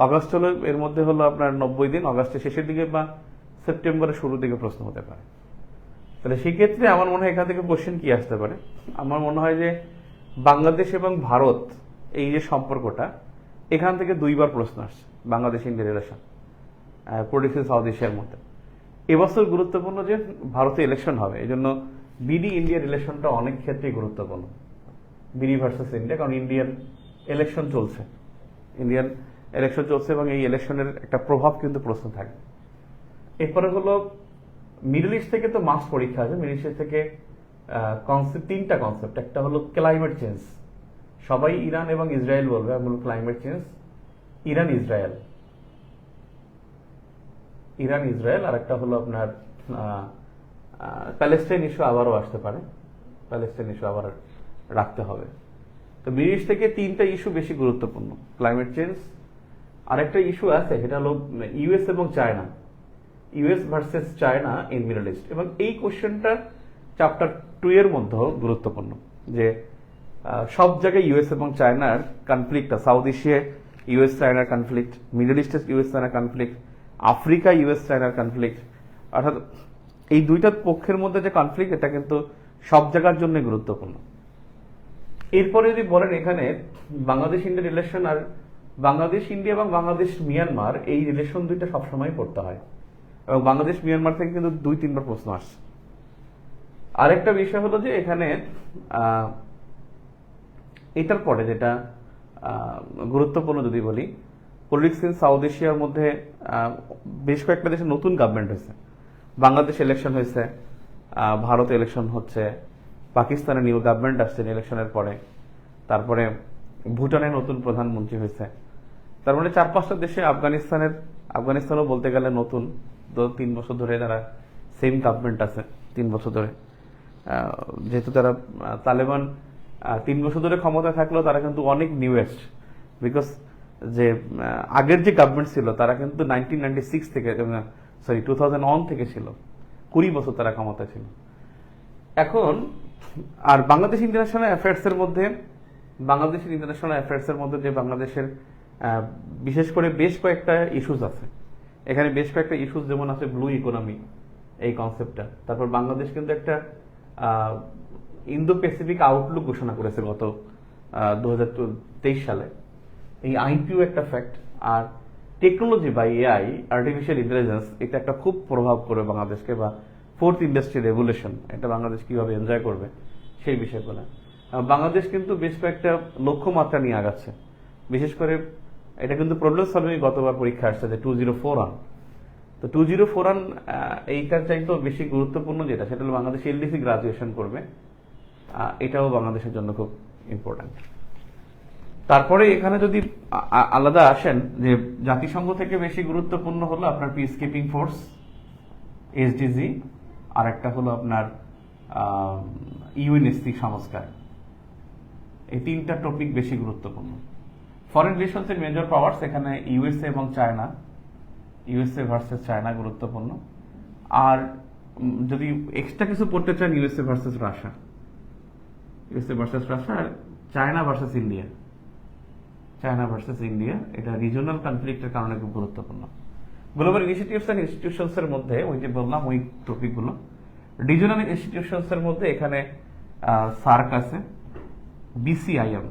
অগস্ট হলো এর মধ্যে হলো আপনার 90 দিন, অগস্টের শেষের দিকে বা সেপ্টেম্বরের শুরুর দিকে প্রশ্ন হতে পারে। তাহলে সেই ক্ষেত্রে আমার মনে হয় এখান থেকে কোশ্চেন কি আসতে পারে, আমার মনে হয় যে বাংলাদেশ এবং ভারত এই যে সম্পর্কটা, এখান থেকে 2বার প্রশ্ন আসছে, Bangladesh India relation, politics south এশিয়ার মধ্যে। এবছর গুরুত্বপূর্ণ যে ভারতে ইলেকশন হবে, এই জন্য বিডি ইন্ডিয়া রিলেশনটা অনেক ক্ষেত্রেই গুরুত্বপূর্ণ, বিডি ভার্সেস ইন্ডিয়া, কারণ ইন্ডিয়ান ইলেকশন চলছে এবং এই ইলেকশনের একটা প্রভাব কিন্তু প্রশ্ন থাকে। এরপরে হলো মিডল ইস্ট থেকে তো মাস পরীক্ষা আছে, মিডল ইস্ট থেকে তিনটা কনসেপ্ট। একটা হলো ক্লাইমেট চেঞ্জ, সবাই ইরান এবং ইসরায়েল বলবে, আমি বলবো climate change, Iran Israel, Iran Israel, আর একটা হলো আপনার প্যালেস্টাইন ইস্যু আবারও আসতে পারে, প্যালেস্টাইন ইস্যু আবার রাখতে হবে। তো মিডল ইস্ট থেকে তিনটা ইস্যু বেশি গুরুত্বপূর্ণ, ক্লাইমেট চেঞ্জ, আরেকটা ইস্যু আছে সেটা হলো ইউএস এবং China, US versus China in Middle east. এবং এই কোশ্চেনটা চ্যাপ্টার 2 এর মধ্যেও গুরুত্বপূর্ণ, যে সব জায়গায় ইউএস এবং চায়নার কনফ্লিক্ট, সাউথ এশিয়ায় ইউএস চায়নার কনফ্লিক্ট, মিডল ইস্টে ইউএস চায়নার কনফ্লিক্ট, আফ্রিকা ইউএস চায়নার কনফ্লিক্ট, অর্থাৎ এই দুইটা পক্ষের মধ্যে যে কনফ্লিক্ট এটা কিন্তু সব জায়গার জন্য গুরুত্বপূর্ণ। এরপরে যদি বলেন এখানে বাংলাদেশ ইন্ডিয়া রিলেশন, আর বাংলাদেশ ইন্ডিয়া এবং বাংলাদেশ মিয়ানমার এই রিলেশন দুইটা সবসময় পড়তে হয়, এবং বাংলাদেশ মিয়ানমার থেকে কিন্তু 2-3বার প্রশ্ন আসছে। আরেকটা বিষয় হলো যে এখানে এটার পরে যেটা গুরুত্বপূর্ণ যদি বলি, পলিটিক্স ইন সাউথ এশিয়ার মধ্যে বেশ কয়েকটা দেশে নতুন গভর্নমেন্ট হয়েছে, বাংলাদেশ ইলেকশন হয়েছে, ভারত ইলেকশন হচ্ছে, পাকিস্তানের নিউ গভর্নমেন্ট আসছে ইলেকশনের পরে, তারপরে ভুটানের নতুন প্রধানমন্ত্রী হয়েছে, তার মানে 4-5টা দেশে, আফগানিস্তানও বলতে গেলে নতুন, 3 বছর ধরে তারা সেম গভর্নমেন্ট আছে 3 বছর ধরে, যেহেতু তারা তালেবান 3 বছর ধরে ক্ষমতায় থাকলেও তারা কিন্তু অনেক নিউয়েস্ট, বিকজ যে আগের যে গভর্নমেন্ট ছিল তারা কিন্তু 1996 থেকে 2001 থেকে ছিল, 20 বছর তারা ক্ষমতায় ছিল। এখন আর বাংলাদেশের ইন্টারন্যাশনাল অ্যাফেয়ার্সের মধ্যে যে বাংলাদেশের বিশেষ করে বেশ কয়েকটা ইস্যুস আছে, এখানে বেশ কয়েকটা ইস্যুস যেমন আছে ব্লু ইকোনমি, এই কনসেপ্টটা, তারপর বাংলাদেশ কিন্তু একটা ইন্দো প্যাসিফিক আউটলুক ঘোষণা করেছে গত 2023 সালে, এই আইপিও একটা ফ্যাক্ট, আর টেকনোলজি বা এআই, আর্টিফিশিয়াল ইন্টেলিজেন্স, এটা একটা খুব প্রভাব করবে বাংলাদেশকে, বা 4th ইন্ডাস্ট্রি রেভলিউশন, এটা বাংলাদেশ কিভাবে এনজয় করবে সেই বিষয়গুলো। বাংলাদেশ কিন্তু বেশ কয়েকটা লক্ষ্যমাত্রা নিয়ে আগাচ্ছে, বিশেষ করে এটা কিন্তু প্রবলেম সলভিং গতবার পরীক্ষা আসছে যে 204 তো 204 এইটার চাইতেও বেশি গুরুত্বপূর্ণ যেটা, সেটা হলো বাংলাদেশ এলডিসি গ্রাজুয়েশন করবে, এটাও বাংলাদেশের জন্য খুব ইম্পর্ট্যান্ট। তারপরে এখানে যদি আলাদা আসেন, যে জাতিসংঘ থেকে বেশি গুরুত্বপূর্ণ হলো আপনার পিস কিপিং ফোর্স, এসডিজি, আর একটা হলো আপনার ইউএনএসসি সংস্কার, এই 3টা টপিক বেশি গুরুত্বপূর্ণ। ফরেন রিলেশনসের মেজর পাওয়ার্স এখানে ইউএসএ এবং চায়না, ইউএসএ ভার্সেস চায়না গুরুত্বপূর্ণ, আর যদি এক্সট্রা কিছু পড়তে চান ইউএসএ ভার্সেস রাশিয়া, আর চায়না ভার্সেস ইন্ডিয়া, এটা রিজনাল কনফ্লিক্টের কারণে খুব গুরুত্বপূর্ণ। গ্লোবাল ইনিশিয়েটিভস এন্ড ইনস্টিটিউশনস এর মধ্যে ওই যে বললাম ওই টপিকগুলো, রিজনাল ইনস্টিটিউশনস এর মধ্যে এখানে সার্ক আছে, বিসিআইএম,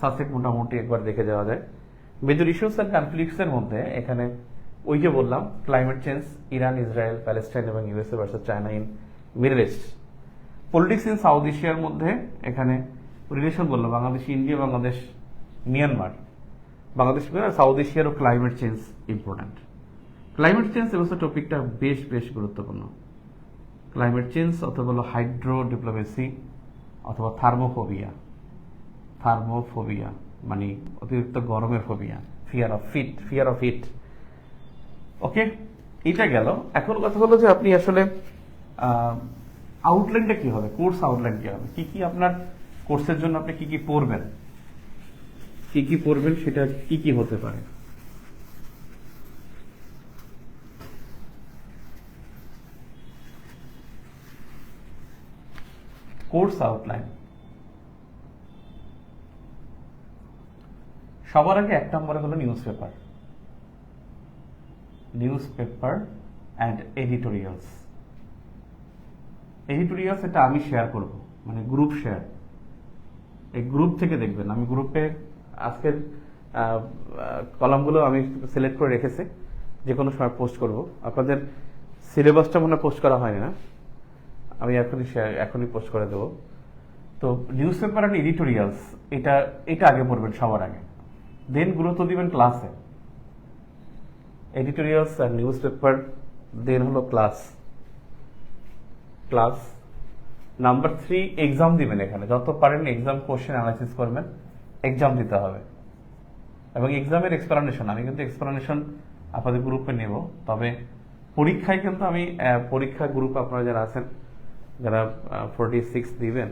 সাসেক মোটামুটি একবার দেখে যাওয়া যায়। মেজর ইস্যুস এন্ড কনফ্লিক্টস এর মধ্যে এখানে ওই যে বললাম climate change, Iran Israel, Palestine এবং USA versus China in Middle East. Politics in South এশিয়ার মধ্যে এখানে রিলেশন বললাম Bangladesh India, Bangladesh Myanmar, South এশিয়ার ও climate change important. Climate change এবছর টপিকটা বেশ গুরুত্বপূর্ণ। ক্লাইমেট চেঞ্জ অথবা হলো হাইড্রো ডিপ্লোমেসি অথবা থার্মোফোবিয়া মানে অতিরিক্ত গরমের ফোবিয়া, ফিয়ার অফ হিট। ওকে, এটা গেল। এখন কথা হলো যে আপনি আসলে আউটলাইনটা কি হবে, কোর্স আউটলাইন কি হবে, কি আপনার কোর্সের জন্য আপনি কি পড়বেন, সেটা কি হতে পারে। কোর্স আউটলাইন সবার আগে 1 নম্বরে হলো নিউজ পেপার অ্যান্ড এডিটোরিয়ালস। এটা আমি শেয়ার করব, মানে গ্রুপ শেয়ার, এই গ্রুপ থেকে দেখবেন। আমি গ্রুপে আজকের কলামগুলো আমি সিলেক্ট করে রেখেছি, যে কোনো সময় পোস্ট করব। আপনাদের সিলেবাসটা মনে পোস্ট করা হয়নি না, আমি এখনই পোস্ট করে দেবো। তো নিউজ পেপার অ্যান্ড এডিটোরিয়ালস এটা আগে পড়বেন সবার আগে, দেন গুরুত্ব দিবেন ক্লাসে। এডিটোরিয়ালস আর নিউজ পেপার দেন হলো ক্লাস। ক্লাস নাম্বার 3 এক্সাম দিবেন। এখানে যত পারেন এক্সাম কোশ্চেন অ্যানালাইসিস করবেন, এক্সাম দিতে হবে। এবং এক্সামের এক্সপ্লানেশন, আমি কিন্তু এক্সপ্লানেশন আপনাদের গ্রুপে নেব, তবে পরীক্ষায় কিন্তু আমি পরীক্ষা গ্রুপে আপনারা যারা আছেন, যারা 46 দিবেন,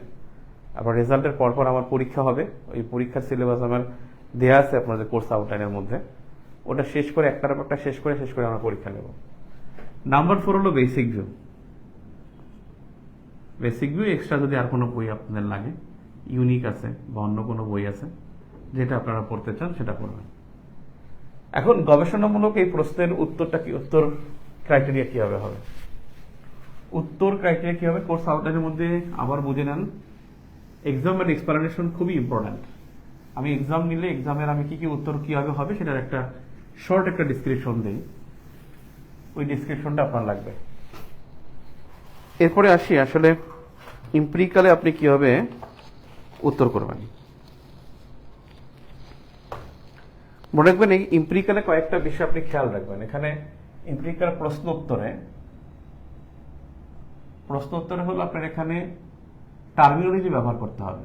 আবার রেজাল্টের পরপর আমার পরীক্ষা হবে। ওই পরীক্ষার সিলেবাস আমার দেওয়া আছে আপনাদের কোর্স আউটলাইনের মধ্যে, ওটা শেষ করে একটার পর একটা শেষ করে আমরা পরীক্ষা নেব। নাম্বার 4 হলো basic view. Basic view extra যদি আর কোনো বই আপনাদের লাগে, ইউনিক আছে বা অন্য কোনো বই আছে যেটা আপনারা পড়তে চান সেটা পড়বেন। এখন গবেষণামূলক এই প্রশ্নের উত্তরটা কি, উত্তর ক্রাইটেরিয়া কিভাবে হবে? উত্তর ক্রাইটেরিয়া কি হবে কোর্স আউটলাইনের মধ্যে আবার বুঝে নেন। এক্সাম এন্ড এক্সপ্লানেশন খুবই ইম্পর্ট্যান্ট। আমি এক্সাম নিলে এক্সামের আমি কি উত্তর কিভাবে হবে সেটার একটা শর্ট একটা ডিসক্রিপশন দিই, ওই ডিসক্রিপশনটা আপনার লাগবে। এরপরে আসি আসলে এমপিরিক্যালে আপনি কিভাবে উত্তর করবেন। মনে রাখবেন এই এমপিরিক্যালে কয়েকটা বিষয় আপনি খেয়াল রাখবেন। এখানে এমপিরিক্যাল প্রশ্ন উত্তরে হলো আপনার এখানে টার্মিনোলজি ব্যবহার করতে হবে।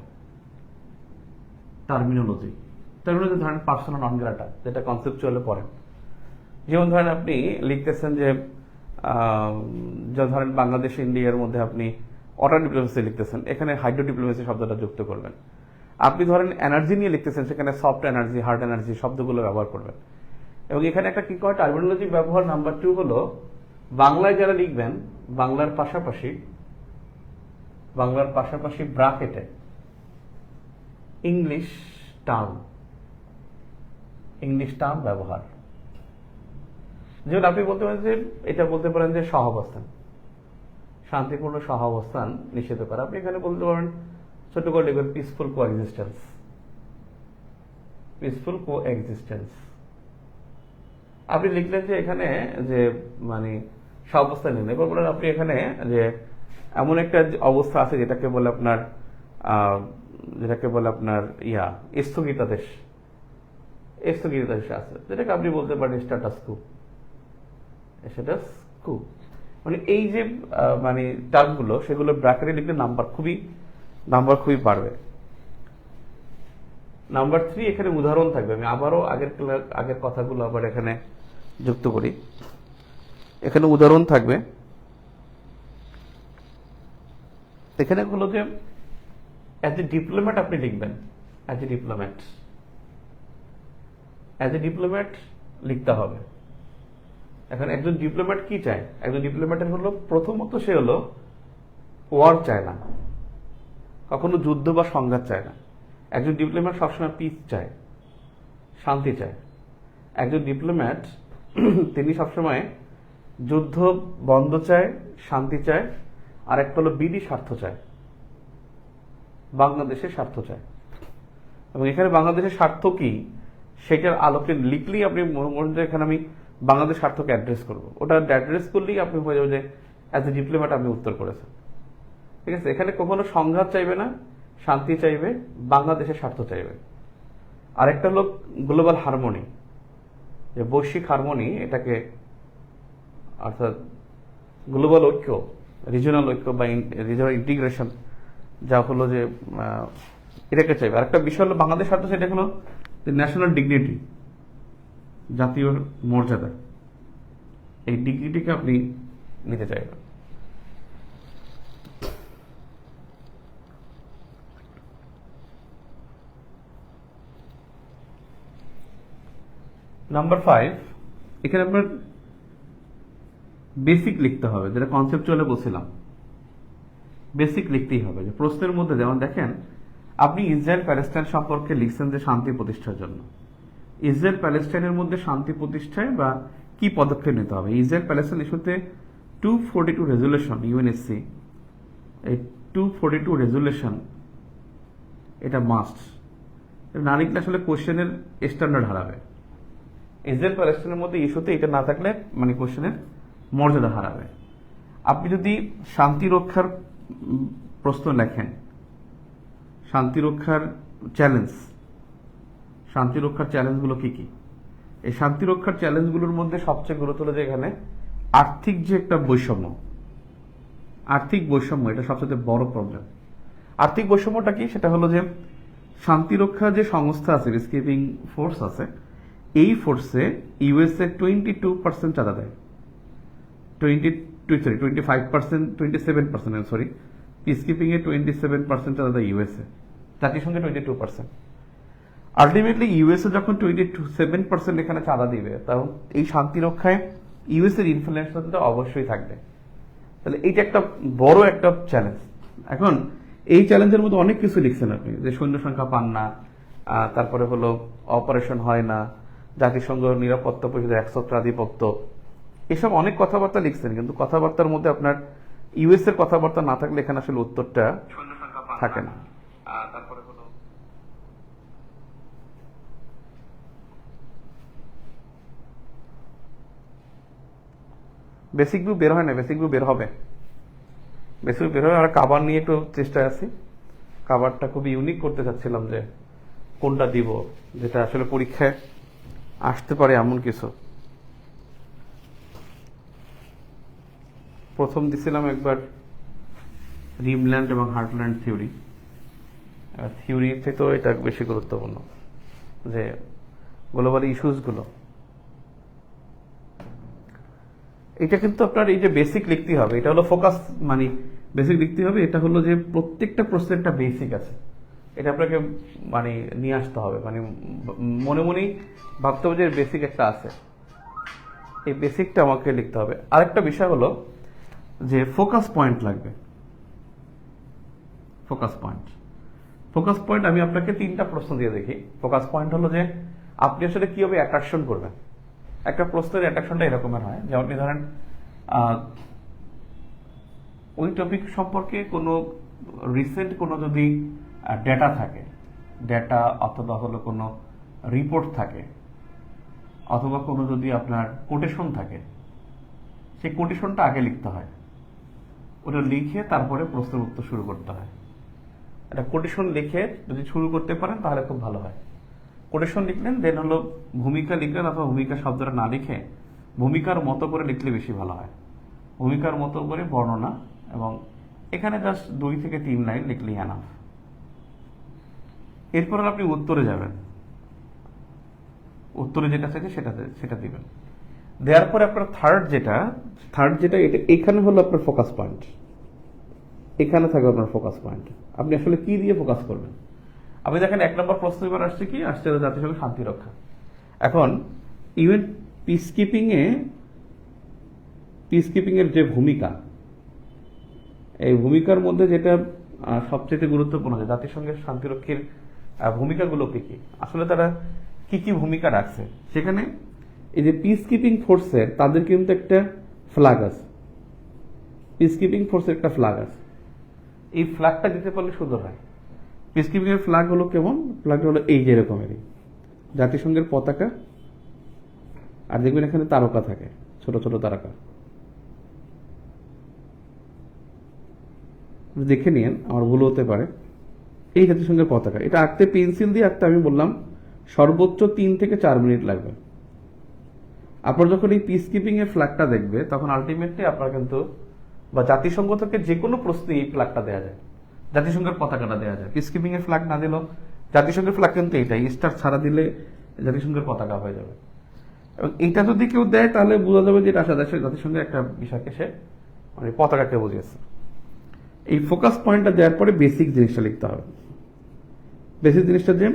টার্মিনোলজি ধরেন পার্সোনাল নন গ্রাটা, যেটা কনসেপচুয়ালে পড়েন। যেমন ধরেন আপনি লিখতেছেন যে ধরেন বাংলাদেশ ইন্ডিয়ার মধ্যে আপনি ওয়াটার ডিপ্লোমেসি লিখতেছেন, এখানে হাইড্রো ডিপ্লোমেসি শব্দটা যুক্ত করবেন। আপনি ধরেন এনার্জি নিয়ে লিখতেছেন, সেখানে সফট এনার্জি, হার্ড এনার্জি শব্দগুলো ব্যবহার করবেন। এবং এখানে একটা কি কয় টার্মিনোলজি ব্যবহার। নাম্বার 2 হলো বাংলায় যারা লিখবেন, বাংলার পাশাপাশি ব্রাকেটে ইংলিশ টার্ম ব্যবহার। যেমন আপনি বলতে পারেন যে এটা বলতে পারেন যে সহাবস্থান, শান্তিপূর্ণ সহাবস্থান নিষিদ্ধ করা। আপনি এখানে বলতে পারেন ছোট করে লিখবেন পিসফুল কোএক্সিস্টেন্স। আপনি লিখলেন যে এখানে যে মানে সহাবস্থান নেই, এবার বলেন আপনি এখানে যে এমন একটা অবস্থা আছে যেটাকে বলে আপনার স্থগিতাদেশ আছে, যেটাকে আপনি বলতে পারেন স্ট্যাটাস কো। মানে এই যে মানে টার্মগুলো, সেগুলো ব্র্যাকেটে লিখলে নাম্বার খুবই বাড়বে। নাম্বার 3 এখানে উদাহরণ থাকবে। আমি আবারও আগের কথাগুলো আবার এখানে যুক্ত করি। এখানে উদাহরণ থাকবে। এখানে হলো যে অ্যাজ এ ডিপ্লোম্যাট আপনি লিখবেন, অ্যাজ এ ডিপ্লোম্যাট লিখতে হবে। এখন একজন ডিপ্লোম্যাট কি চায়? একজন ডিপ্লোম্যাটের হলো প্রথমত সে হলো ওয়ার চায় না, কখনো যুদ্ধ বা সংঘাত চায় না। একজন ডিপ্লোম্যাট সবসময় পিস চায়, শান্তি চায়। একজন ডিপ্লোম্যাট তিনি সবসময় যুদ্ধ বন্ধ চায়, শান্তি চায়, আর একটা হলো বিডি স্বার্থ চায়, বাংলাদেশের স্বার্থ চায়। এবং এখানে বাংলাদেশের স্বার্থ কি সেটার আলোকে লিখলেই আপনি মনে যে এখানে আমি বাংলাদেশ স্বার্থকে অ্যাড্রেস করবো, ওটা অ্যাড্রেস করলেই আপনি হয়ে যাবে যে অ্যাজ এ ডিপ্লোম্যাট আপনি উত্তর করেছেন। ঠিক আছে, এখানে কখনো সংঘাত চাইবে না, শান্তি চাইবে, বাংলাদেশের স্বার্থ চাইবে। আরেকটা হলো গ্লোবাল হারমোনি, যে বৈশ্বিক হারমোনি, এটাকে অর্থাৎ গ্লোবাল ঐক্য, রিজনাল ঐক্য বা রিজনাল ইন্টিগ্রেশন, যা হলো যে এটাকে চাইবে। আরেকটা বিষয় হলো বাংলাদেশ স্বার্থ, সেটা হলো ন্যাশনাল ডিগনিটি, জাতীয় মর্যাদা। এই ডিগনিটিকে আপনি নিতে চাইবেন। নাম্বার 5 এখানে আপনার বেসিক লিখতে হবে, যেটা কনসেপচুয়ালে বলছিলাম। বেসিক লিখতেই হবে। যে প্রশ্নের মধ্যে যেমন দেখেন, আপনি ইসরায়েল প্যালেস্টাইন সম্পর্কে লিখছেন যে শান্তি প্রতিষ্ঠার জন্য। ইসরায়েল প্যালেস্টাইনের মধ্যে শান্তি প্রতিষ্ঠায় বা কি পদক্ষেপ নিতে হবে? ইসরায়েল প্যালেস্টাইন ইস্যুতে 242 রেজুলেশন, ইউএনএসসি, এই 242 রেজুলেশন এটা মাস্ট। না লিখলে আসলে কোশ্চেনের স্ট্যান্ডার্ড হারাবে। ইসরায়েল প্যালেস্টাইনের মধ্যে ইস্যুতে এটা না থাকলে মানে কোশ্চেনের মর্যাদা হারাবে। আপনি যদি শান্তি রক্ষার প্রশ্ন লেখেন, শান্তি রক্ষার চ্যালেঞ্জগুলো কি কি? এই শান্তি রক্ষার চ্যালেঞ্জগুলোর মধ্যে সবচেয়ে গুরুত্ব হলো যে এখানে আর্থিক যে একটা বৈষম্য, আর্থিক বৈষম্য এটা সবচেয়ে বড় প্রবলেম। আর্থিক বৈষম্যটা কি? সেটা হলো যে শান্তিরক্ষা যে সংস্থা আছে, পিসকিপিং ফোর্স আছে, এই ফোর্সে ইউএসএ 22% চাঁদা দেয়, 27% সরি, পিসকিপিং এ 27% চাঁদা দেয় ইউএসএ, জাতিসংঘে 22%। আলটিমেটলি ইউএসএ যখন 27% এখানে চাঁদা দিবে, তখন এই শান্তিরক্ষায় ইউএসএর ইনফ্লুয়েন্স অবশ্যই থাকবে। তাহলে এইটা একটা বড় একটা চ্যালেঞ্জ। এখন এই চ্যালেঞ্জের মধ্যে অনেক কিছু লিখছেন আপনি, যে সৈন্য সংখ্যা পান না, তারপরে হলো অপারেশন হয় না, জাতিসংঘ নিরাপত্তা পরিষদের একছত্রাধিপত্য, এসব অনেক কথাবার্তা লিখছেন, কিন্তু কথাবার্তার মধ্যে আপনার ইউএস এর কথাবার্তা না থাকলে এখানে আসলে উত্তরটা থাকে না। তারপরে হলো বেসিক ভিউ বের হয় না, বেসিক ভিউ বের হবে, বেসিক ভিউ বের হবে। আমরা কাবার নিয়ে একটু চেষ্টায় আছি, কাবারটা খুব ইউনিক করতে চাচ্ছিলাম, যে কোনটা দিব যেটা আসলে পরীক্ষায় আসতে পারে এমন কিছু। প্রথম দিছিলাম একবার রিমল্যান্ড এবং হার্টল্যান্ড থিওরি। থিওরিতে তো এটা বেশি গুরুত্বপূর্ণ, যে গ্লোবাল ইস্যুসগুলো, এটা কিন্তু আপনার এই যে বেসিক লিখতে হবে, এটা হলো ফোকাস, মানে বেসিক লিখতে হবে। এটা হলো যে প্রত্যেকটা প্রশ্নের একটা বেসিক আছে, এটা আপনাকে মানে নিয়ে আসতে হবে, মানে মনে মনেই ভাবতে হবে যে বেসিক একটা আছে, এই বেসিকটা আমাকে লিখতে হবে। আরেকটা বিষয় হলো যে ফোকাস পয়েন্ট লাগবে। ফোকাস পয়েন্ট, ফোকাস পয়েন্ট আমি আপনাকে 3টা প্রশ্ন দিয়ে দেখি। ফোকাস পয়েন্ট হলো যে আপনি আসলে কিভাবে অ্যাট্রাকশন করবেন। একটা প্রশ্নের অ্যাট্রাকশনটা এরকমের হয় যে আপনি ধরেন ওই টপিক সম্পর্কে কোনো রিসেন্ট কোনো যদি ডেটা থাকে, ডেটা অথবা হলো কোনো রিপোর্ট থাকে, অথবা কোনো যদি আপনার কোটেশন থাকে, সেই কোটেশনটা আগে লিখতে হয়, ওটা লিখে তারপরে প্রশ্নের উত্তর শুরু করতে হয়। একটা কোটেশন লিখে যদি শুরু করতে পারেন তাহলে খুব ভালো হয়। কোটেশন লিখলেন, দেন হলো ভূমিকা লিখলেন, অথবা ভূমিকা শব্দটা না লিখে ভূমিকার মতো করে লিখলে বেশি ভালো হয়। ভূমিকার মতো করে বর্ণনা, এবং এখানে জাস্ট 2 থেকে 3 লাইন লিখলেই এনাফ। এরপর আপনি উত্তরে যাবেন, উত্তরে যেটা থাকে সেটা দিবেন। দেওয়ার পরে আপনার থার্ড যেটা এটা এখানে হলো আপনার ফোকাস পয়েন্ট, এখানে থাকবে আপনার ফোকাস পয়েন্ট। আপনি আসলে কি দিয়ে ফোকাস করবেন। আপনি দেখেন 1 নম্বর প্রশ্ন এবার আসছে কি, আসছে জাতিসংঘ শান্তি রক্ষা। এখন ইভেন পিসকিপিং এর যে ভূমিকা, এই ভূমিকার মধ্যে যেটা সবচেয়ে গুরুত্বপূর্ণ, যে জাতিসংঘের শান্তিরক্ষীর ভূমিকাগুলো কি আসলে তারা কি ভূমিকা রাখছে। সেখানে এই যে পিসকিপিং ফোর্সের, তাদের কিন্তু একটা ফ্ল্যাগ আছে, পিসকিপিং ফোর্সের একটা ফ্ল্যাগ আছে। এই ফ্ল্যাগটা দিতে পারলে সুন্দর হয়। পিসকিপিং এর ফ্ল্যাগ হলো কেমন? ফ্ল্যাগটা হলো এই যে এরকমেরই, জাতিসংঘের পতাকা, আর দেখবেন এখানে তারকা থাকে, ছোট ছোট তারকা। দেখে নিন, আমার ভুল হতে পারে। এই জাতিসংঘের পতাকা, এটা আঁকতে পেন্সিল দিয়ে আঁকতে আমি বললাম সর্বোচ্চ 3 থেকে 4 মিনিট লাগবে। আপনার যখন এই পিসকিপিং এর ফ্ল্যাগটা দেখবে, তখন আলটিমেটলি আপনার কিন্তু, বা জাতিসংঘ থেকে যে কোনো প্রশ্নে এই ফ্ল্যাগটা দেওয়া যায়, জাতিসংঘের পতাকাটা দেওয়া যায়। পিসকিপিং এর ফ্ল্যাগ না দিলেও জাতিসংঘের ফ্ল্যাগ কিন্তু এটাই, স্টার ছাড়া দিলে জাতিসংঘের পতাকা হয়ে যাবে। এবং এটা যদি কেউ দেয় তাহলে বোঝা যাবে যে এটা জাতিসংঘের একটা বিষয়কে সে মানে পতাকাকে বুঝিয়েছে। এই ফোকাস পয়েন্টটা দেওয়ার পরে বেসিক জিনিসটা লিখতে হবে। বেসিক জিনিসটা যে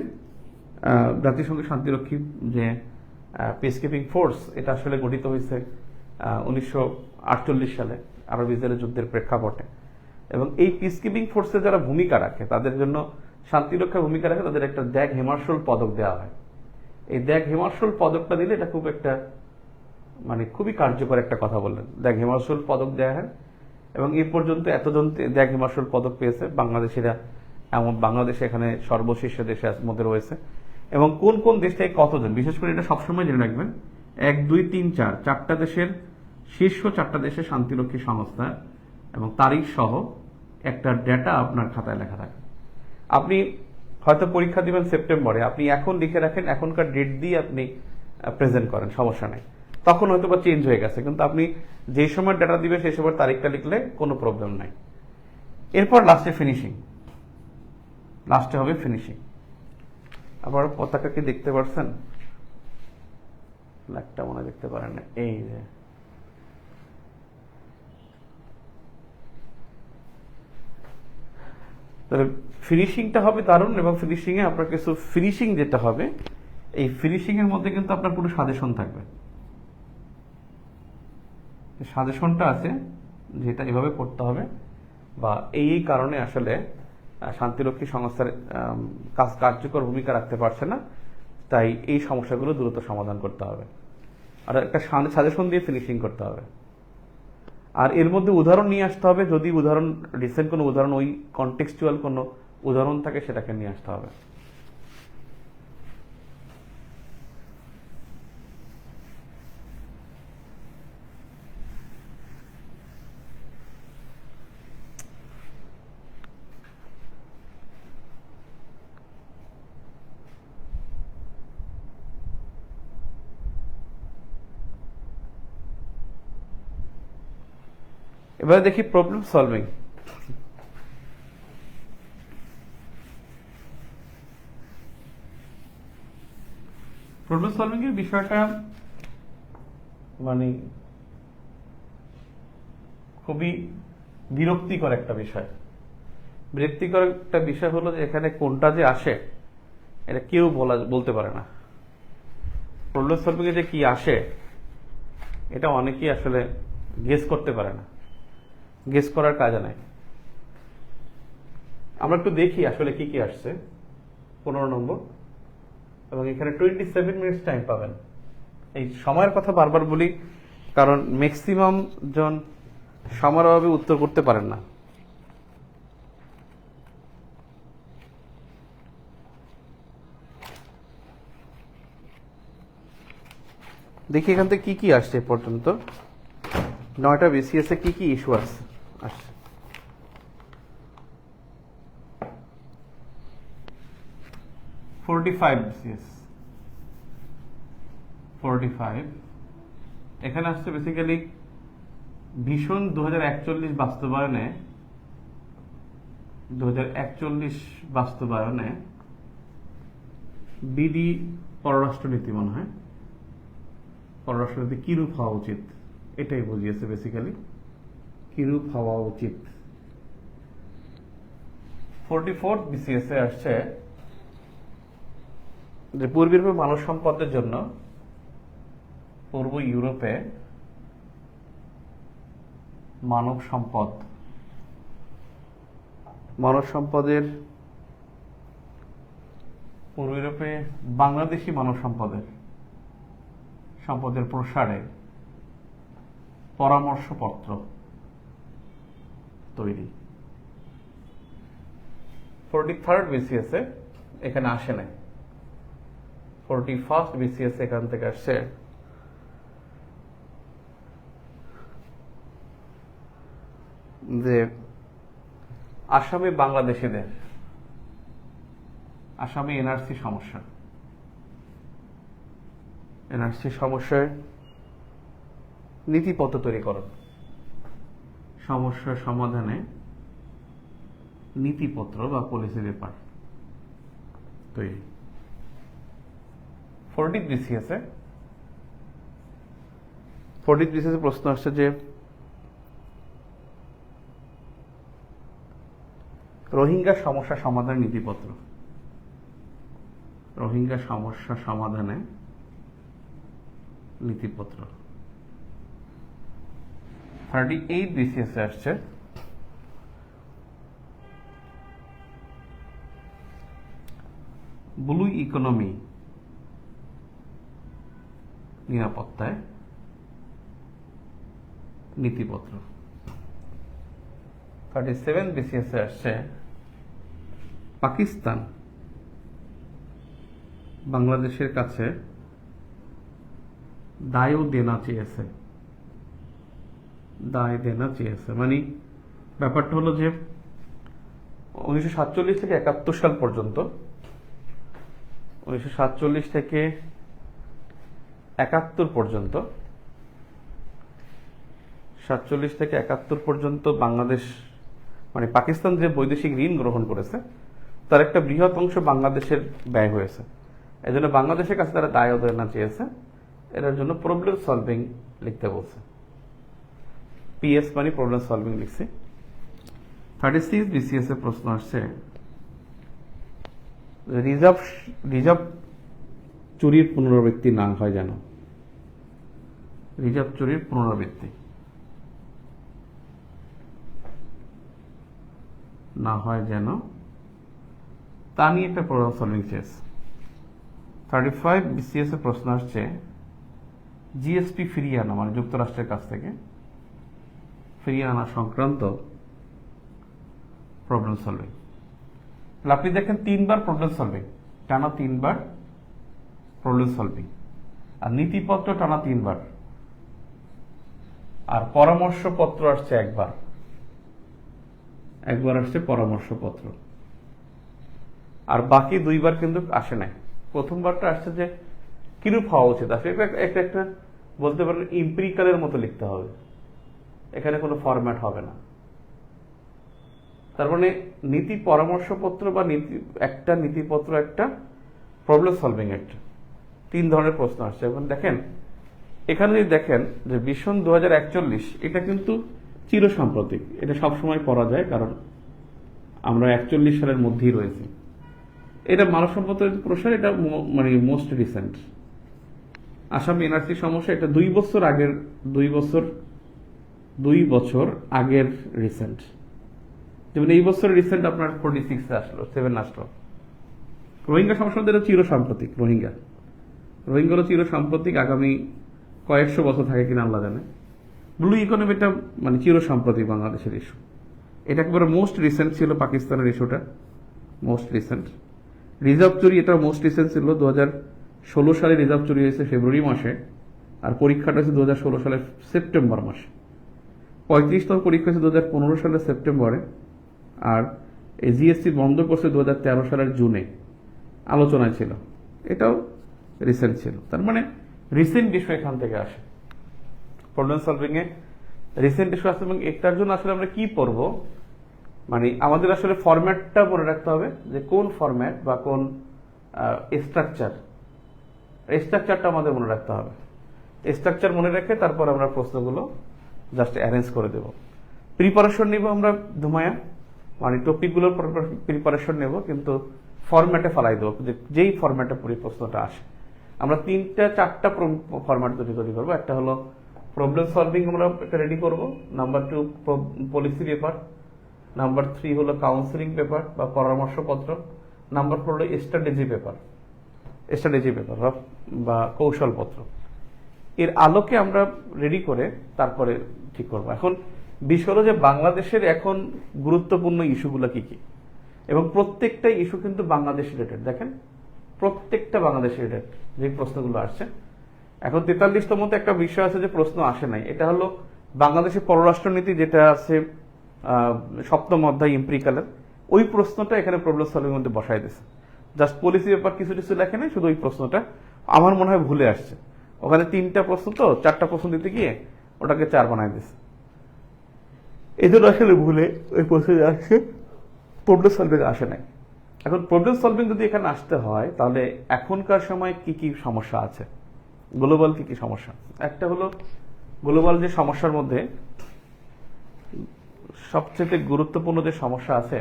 জাতিসংঘের শান্তিরক্ষী যে পিসকিপিং ফোর্স, এটা আসলে গঠিত হয়েছে 1948 সালে আরব ইসরায়েল যুদ্ধের প্রেক্ষাপটে। এবং এই পিসকিপিং ফোর্সে যারা ভূমিকা রাখে, তাদের জন্য শান্তিরক্ষার ভূমিকা রাখে, তাদের একটা দ্যাগ হেমার্শাল পদক দেওয়া হয়। এই দ্যাগ হেমার্শাল পদকটা দিলে এটা খুব একটা মানে খুবই কার্যকর একটা কথা বললেন। দ্যাগ হেমার্শাল পদক দেওয়া হয়, এবং এই পর্যন্ত এতজন দ্যাগ হেমার্শাল পদক পেয়েছে বাংলাদেশিরা, এমন বাংলাদেশে এখানে সর্বশীর্ষ দেশের মধ্যে রয়েছে। এবং কোন কোন দেশ থেকে কতজন, বিশেষ করে এটা সবসময় জেনে রাখবেন, 1, 2, 3, 4 4টা দেশের, শীর্ষ 4টা দেশের শান্তিরক্ষী সংস্থা এবং তারিখ সহ একটা ডেটা আপনার খাতায় লেখা থাকে। আপনি হয়তো পরীক্ষা দিবেন সেপ্টেম্বরে, আপনি এখন লিখে রাখেন, এখনকার ডেট দিয়ে আপনি প্রেজেন্ট করেন, সমস্যা নেই। তখন হয়তো বা চেঞ্জ হয়ে গেছে, কিন্তু আপনি যেই সময় ডাটা দিবেন সেই সময় তারিখটা লিখলে কোনো প্রবলেম নাই। এরপর লাস্টে ফিনিশিং, লাস্টে হবে ফিনিশিং। আবার পতাকা কি দেখতে পারছেন? একটা মনে দেখতে পারেন না, এই যে তাহলে ফিনিশিংটা হবে দারুণ। এবং ফিনিশিং এ আপনার কিছু ফিনিশিং যেটা হবে, এই ফিনিশিং এর মধ্যে কিন্তু আপনার পুরো সাজেশন থাকবে। সাজেশনটা আছে যেটা এভাবে করতে হবে, বা এই কারণে আসলে শান্তিরক্ষী সংস্থার কাজ কার্যকর ভূমিকা রাখতে পারছে না, তাই এই সমস্যাগুলো দ্রুত সমাধান করতে হবে। আর একটা সাজেশন দিয়ে ফিনিশিং করতে হবে। আর এর মধ্যে উদাহরণ নিয়ে আসতে হবে, যদি উদাহরণ রিসেন্ট কোনো উদাহরণ, ওই কনটেক্সচুয়াল কোনো উদাহরণ থাকে সেটাকে নিয়ে আসতে হবে। এবারে দেখি প্রবলেম সলভিং। প্রবলেম সলভিং এর বিষয়টা মানে খুবই বিরক্তিকর একটা বিষয়। বিরক্তিকর একটা বিষয় হলো যে এখানে কোনটা যে আসে এটা কেউ বলতে পারে না। প্রবলেম সলভিং এ যে কি আসে এটা অনেকেই আসলে গেস করতে পারে না, গেস করার কাজে নাই। আমরা একটু দেখি আসলে কি কি আসছে। 15 নম্বর, এবং এখানে 27 মিনিটস টাইম পাবেন। এই সময়ের কথা বারবার বলি, কারণ ম্যাক্সিমাম জন সময়ের অভাবে উত্তর করতে পারেন না। দেখি এখান থেকে কি কি আসছে এ পর্যন্ত। 9টা বিসিএস এ কি কি ইস্যু আসছে। 45 বিসিএস, 45 এখানে আসছে বেসিক্যালি ভীষণ 2041 বাস্তবায়নে, 2041 বাস্তবায়নে বিডি পররাষ্ট্রনীতি মনে হয়, পররাষ্ট্রনীতি কিরূপ হওয়া উচিত এটাই বুঝিয়েছে বেসিক্যালি, কিরূপ হওয়া উচিত। 44 বিসিএস এ আসছে যে পূর্ব ইউরোপে মানব সম্পদের জন্য পূর্ব ইউরোপে মানব সম্পদের পূর্ব ইউরোপে বাংলাদেশি মানব সম্পদের প্রসারে পরামর্শপত্র তৈরি। 43rd বিসিএস এ এখানে আসে নাই। 41st বিসিএস এখান থেকে আসছে যে আসামে বাংলাদেশিদের, আসামে এনআরসি সমস্যার নীতিপত্র তৈরিকরণ, সমস্যার সমাধানে নীতিপত্র বা পলিসি পেপার তৈরি। 40 বিসিএস এ প্রশ্ন আসছে যে রোহিঙ্গা সমস্যা সমাধান নীতিপত্র, রোহিঙ্গা সমস্যা সমাধানে নীতিপত্র। 38 বিসিএস এ আসছে ব্লু ইকোনমি নিরাপত্তায় নীতিপত্র। 37 বিসিএস এ আসছে পাকিস্তান বাংলাদেশের কাছে দায় দেনা চেয়েছে, মানে ব্যাপারটা হলো যে 1947 থেকে 71 সাল পর্যন্ত, 1947 থেকে 71 পর্যন্ত 47 থেকে 71 পর্যন্ত বাংলাদেশ মানে পাকিস্তান যে বৈদেশিক ঋণ গ্রহণ করেছে তার একটা বৃহৎ অংশ বাংলাদেশের ব্যয় হয়েছে। এই জন্য বাংলাদেশের কাছে তারা দায় আদায় না চেয়েছে, এটার জন্য প্রবলেম সলভিং লিখতে বলছে। পিএস মানে প্রবলেম সলভিং লিখছি। 36 বিসিএস এর প্রশ্ন আসছে, রিজার্ভ চুরির পুনরাবৃত্তি না হয় যেন। রিজার্ভ চুরির পুনরাবৃত্তি না হয় যেন, তা নিয়ে একটা প্রবলেম সলভিং চেয়েছে। 35 বিসিএস এর প্রশ্ন আসছে, জিএসপি ফিরিয়ে আনা মানে যুক্তরাষ্ট্রের কাছ থেকে ফিরিয়ে আনা সংক্রান্ত প্রবলেম সলভিং। আপনি দেখেন 3বার প্রবলেম সলভিং, টানা 3বার প্রবলেম সলভিং, আর নীতিপত্র টানা 3বার, আর পরামর্শপত্র আসছে একবার আসছে পরামর্শপত্র, আর বাকি 2বার কিন্তু আসে নাই। প্রথমবারটা আসছে যে কিরূপ হওয়া উচিত, আসলে একটা বলতে পারেন ইম্পিরিক্যালের মতো লিখতে হবে, এখানে কোনো ফরম্যাট হবে না। তার মানে নীতি পরামর্শপত্র বা একটা নীতিপত্র, একটা প্রবলেম সলভিং, একটা 3 ধরনের প্রশ্ন আসছে। এখন দেখেন এখানে যদি দেখেন যে ভিশন 2041 এটা কিন্তু চিরসাম্প্রতিক, এটা সবসময় করা যায় কারণ আমরা 41 সালের মধ্যেই রয়েছি। এটা মানব সম্পদ প্রসার, এটা মানে মোস্ট রিসেন্ট। আসাম এনআরসি সমস্যা, এটা 2 বছর আগের, 2 বছর আগের রিসেন্ট। যেমন এই বছর রিসেন্ট আপনার 46 আসলো, 7 আসলো। রোহিঙ্গা সমস্যা এটা চিরসাম্প্রতিক, রোহিঙ্গা হলো চিরসাম্প্রতিক, আগামী কয়েকশো বছর থাকে কিনা আল্লাহ জানে। ব্লু ইকোনমিটা মানে চিরসাম্প্রতিক বাংলাদেশের ইস্যু, এটা একেবারে মোস্ট রিসেন্ট ছিল। পাকিস্তানের ইস্যুটা মোস্ট রিসেন্ট। রিজার্ভ চুরি এটা মোস্ট রিসেন্ট ছিল, 2016 সালে রিজার্ভ চুরি হয়েছে ফেব্রুয়ারি মাসে, আর পরীক্ষাটা হয়েছে 2016 সালের সেপ্টেম্বর মাসে। 35তম পরীক্ষা হয়েছে 2015 সালের সেপ্টেম্বরে, আর এই জিএসটি বন্ধ করছে 2013 সালের জুনে, আলোচনায় ছিল, এটাও রিসেন্ট ছিল। তার মানে রিসেন্ট ইস্যু এখান থেকে আসে, problem solving a recent issue আসে। এবং এটার জন্য আসলে আমরা কি পড়ব, মানে আমাদের আসলে ফরম্যাটটা মনে রাখতে হবে যে কোন ফরম্যাট বা কোন স্ট্রাকচারটা আমাদের মনে রাখতে হবে। স্ট্রাকচার মনে রেখে তারপর আমরা প্রশ্নগুলো জাস্ট অ্যারেঞ্জ করে দেব। প্রিপারেশন নিব আমরা ধুমায়া, মানে টপিকগুলোর প্রিপারেশন নেব, কিন্তু ফরম্যাটে ফেলাই দেবো, যেই ফরম্যাটে পুরো প্রশ্নটা আসে। আমরা 3-4টা ফরম্যাট তৈরি করবো। একটা হলো প্রবলেম সলভিং আমরা রেডি করব, নাম্বার 2 পলিসি পেপার, নাম্বার 3 হলো কাউন্সিলিং পেপার বা পরামর্শপত্র, নাম্বার 4 হলো স্ট্র্যাটেজি পেপার বা কৌশলপত্র। এর আলোকে আমরা রেডি করে তারপরে ঠিক করবো। এখন বিষয় হলো যে বাংলাদেশের এখন গুরুত্বপূর্ণ ইস্যুগুলো কি কি, এবং প্রত্যেকটা ইস্যু কিন্তু বাংলাদেশ রিলেটেড। দেখেন প্রত্যেকটা বাংলাদেশ রিলেটেড যে প্রশ্নগুলো আসছে। এখন 43তম একটা বিষয় আছে যে প্রশ্ন আসে নাই, এটা হলো বাংলাদেশের পররাষ্ট্রনীতি, যেটা আছে 7ম অধ্যায় ইম্পিরিক্যালের, ওই প্রশ্নটা এখানে প্রবলেম সলভিং মধ্যে বসাই দিয়েছে। জাস্ট পলিসি পেপার কিছু লেখে নাই, শুধু ওই প্রশ্নটা আমার মনে হয় ভুলে আসছে। ওখানে 3টা প্রশ্ন, তো 4টা প্রশ্ন দিতে গিয়ে ওটাকে 4 বানাই দিয়েছে। এই জন্য আসলে ভুলে ওই প্রশ্ন আসছে, প্রবলেম সলভিং আসে নাই। এখন প্রবলেম সলভিং যদি এখানে আসতে হয়, তাহলে এখনকার সময় কি কি সমস্যা আছে, গ্লোবাল কি কি সমস্যা। একটা হলো গ্লোবাল যে সমস্যার মধ্যে সবচেয়ে গুরুত্বপূর্ণ যে সমস্যা আছে,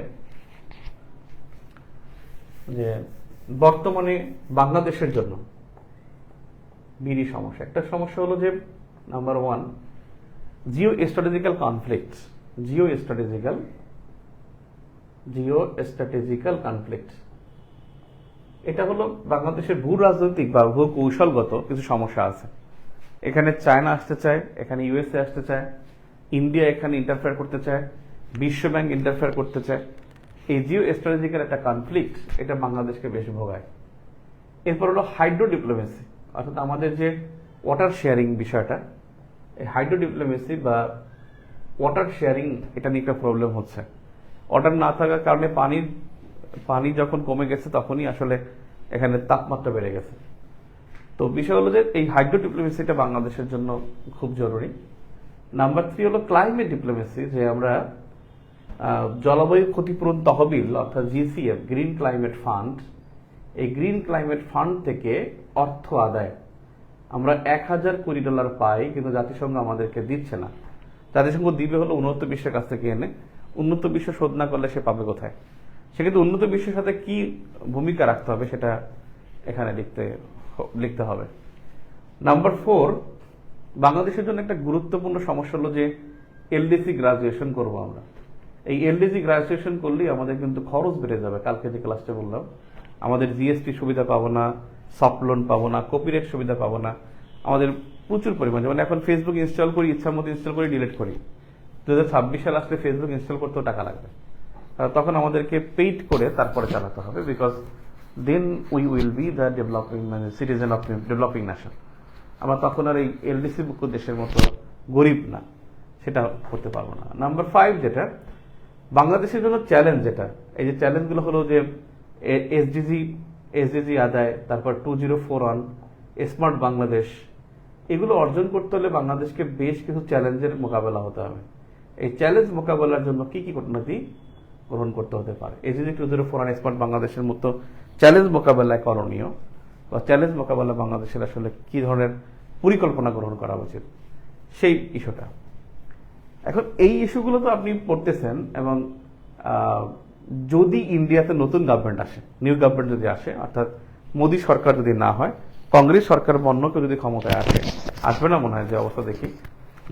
যে বর্তমানে বাংলাদেশের জন্য বিড়ি সমস্যা। একটা সমস্যা হলো যে number 1 Jio strategical conflict. Jio strategical conflict এটা হলো বাংলাদেশের ভূ রাজনৈতিক বা ভূ কৌশলগত কিছু সমস্যা আছে। এখানে চায়না আসতে চায়, এখানে ইউএসএ আসতে চায়, ইন্ডিয়া এখানে ইন্টারফেয়ার করতে চায়, বিশ্ব ব্যাংক ইন্টারফেয়ার করতে চায়। এই জিও স্ট্র্যাটেজিক্যাল একটা কনফ্লিক্ট, এটা বাংলাদেশকে বেশ ভোগায়। এরপর হলো হাইড্রো ডিপ্লোমেসি, অর্থাৎ আমাদের যে ওয়াটার শেয়ারিং বিষয়টা, এই হাইড্রো ডিপ্লোমেসি বা ওয়াটার শেয়ারিং, এটা নিয়ে একটা প্রবলেম হচ্ছে। ওয়াটার না থাকার কারণে পানি যখন কমে গেছে তখনই আসলে এখানে তাপমাত্রা বেড়ে গেছে। তো বিষয় হলো যে এই হাইড্রো ডিপ্লোমেসিটা বাংলাদেশের জন্য খুব জরুরি। নাম্বার 3 হলো ক্লাইমেট ডিপ্লোমেসি, যে আমরা জলবায়ু ক্ষতিপূরণ তহবিল অর্থাৎ জিসিএফ, গ্রিন ক্লাইমেট ফান্ড, এই গ্রিন ক্লাইমেট ফান্ড থেকে অর্থ আদায়। আমরা $1,000 কোটি পাই, কিন্তু জাতিসংঘ আমাদেরকে দিচ্ছে না। জাতিসংঘ দিবে হলো উন্নত বিশ্বের কাছ থেকে এনে, উন্নত বিশ্ব শোধ না করলে সে পাবে কোথায়? সেক্ষেত্রে উন্নত বিশ্বের সাথে কি ভূমিকা রাখতে হবে সেটা এখানে লিখতে হবে। নাম্বার 4, বাংলাদেশের জন্য একটা গুরুত্বপূর্ণ সমস্যা হলো যে এলডিসি গ্রাজুয়েশন করব আমরা। এই এলডিসি গ্রাজুয়েশন করলেই আমাদের কিন্তু খরচ বেড়ে যাবে। কালকে যে ক্লাসটা বললাম, আমাদের জিএসটি সুবিধা পাবো না, সফট লোন পাবো না, কপিরাইট সুবিধা পাবো না। আমাদের প্রচুর পরিমাণ, যেমন এখন ফেসবুক ইনস্টল করি, ইচ্ছা মতো ইনস্টল করি, ডিলিট করি। 2026 সাল আসলে ফেসবুক ইনস্টল করতেও টাকা লাগবে, তখন আমাদেরকে পেইড করে তারপরে চালাতে হবে, because then we will be the developing, মানে সিটিজেন অফ ডেভেলপিং নেশন। আমরা তখন আর এই এলডিসি মুক্ত দেশের মতো গরিব না, সেটা করতে পারবো না। নাম্বার 5 যেটা বাংলাদেশের জন্য চ্যালেঞ্জ, যেটা এই যে চ্যালেঞ্জগুলো হলো যে এসডিজি আদায়, তারপর 2041 স্মার্ট বাংলাদেশ, এগুলো অর্জন করতে হলে বাংলাদেশকে বেশ কিছু চ্যালেঞ্জের মোকাবেলা হতে হবে। এই চ্যালেঞ্জ মোকাবেলার জন্য কি কি কূটনীতি গ্রহণ করতে হতে পারে? এসডিজি 2041 স্মার্ট বাংলাদেশের মতো চ্যালেঞ্জ মোকাবেলায় করণীয় বা চ্যালেঞ্জ মোকাবেলা বাংলাদেশের আসলে কি ধরনের পরিকল্পনা গ্রহণ করা উচিত, সেই ইস্যুটা। এখন এই ইস্যুগুলো তো আপনি পড়তেছেন, এবং যদি ইন্ডিয়াতে নতুন গভর্নমেন্ট আসে, নিউ গভর্নমেন্ট যদি আসে, অর্থাৎ মোদী সরকার যদি না হয়, কংগ্রেস সরকার বন্য কেউ যদি ক্ষমতায় আসবে না মনে হয় যে অবস্থা দেখি,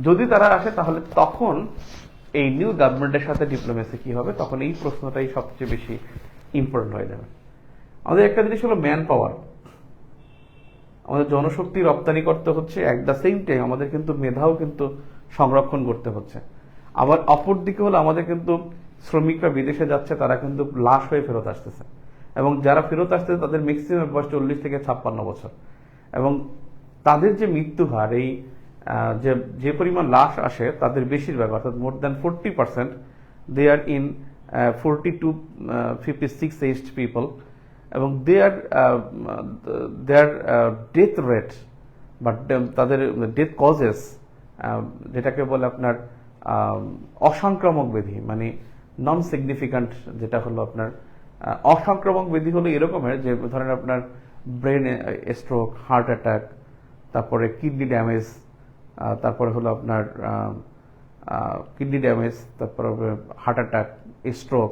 যদি তারা আসে তাহলে তখন এই নিউ গভর্নমেন্টের সাথে ডিপ্লোমেসি কি হবে, তখন এই প্রশ্নটাই সবচেয়ে বেশি ইম্পর্টেন্ট হয়ে যাবে। আমাদের একটা জিনিস হলো ম্যান পাওয়ার, আমাদের জনশক্তি রপ্তানি করতে হচ্ছে, অ্যাট দ্য সেম টাইম আমাদের কিন্তু মেধাও কিন্তু সংরক্ষণ করতে হচ্ছে। আবার অপরদিকে হলো আমাদের কিন্তু শ্রমিকরা বিদেশে যাচ্ছে, তারা কিন্তু লাশ হয়ে ফেরত আসতেছে, এবং যারা ফেরত আসতেছে তাদের ম্যাক্সিমাম বয়স 40 থেকে 56 বছর, এবং তাদের যে মৃত্যু হার, এই যে পরিমাণ লাশ আসে তাদের বেশিরভাগ, অর্থাৎ more than 40%, they are in 40 to 56 aged people, এবং দেয়ার ডেথ রেট বা তাদের ডেথ কজেস, যেটাকে বলে আপনার অসংক্রামক ব্যাধি, মানে নন সিগনিফিক্যান্ট, যেটা হলো আপনার অসংক্রামক ব্যাধি হলো এরকমের যে ধরেন আপনার ব্রেন স্ট্রোক, হার্ট অ্যাটাক, তারপরে কিডনি ড্যামেজ, তারপরে হলো আপনার তারপরে হার্ট অ্যাটাক, স্ট্রোক,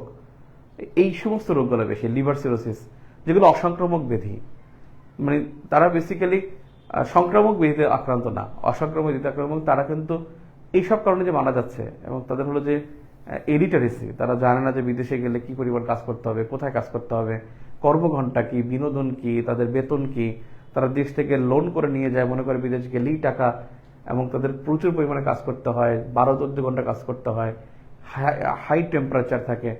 এই সমস্ত রোগগুলো বেশি, লিভার সিরোসিস, যেগুলো অসংক্রামক ব্যাধি, মানে তারা বেসিক্যালি সংক্রামক ব্যাধিতে আক্রান্ত না, অসংক্রামক ব্যাধিতে আক্রান্ত, তারা কিন্তু এইসব কারণে যে মারা যাচ্ছে, এবং তাদের হলো যে এডিটারেসি, তারা জানে না যে বিদেশে গেলে কি পরিমাণ কাজ করতে হবে, কোথায় কাজ করতে হবে, কর্মঘণ্টা কি, বিনোদন কি, তাদের বেতন কি, তারা দেশ থেকে লোন করে নিয়ে যায়, মনে করে বিদেশ গেলেই টাকা, এবং তাদের প্রচুর পরিমাণে কাজ করতে হয়, 12-14 ঘন্টা কাজ করতে হয়, হাই টেম্পারেচার থাকে,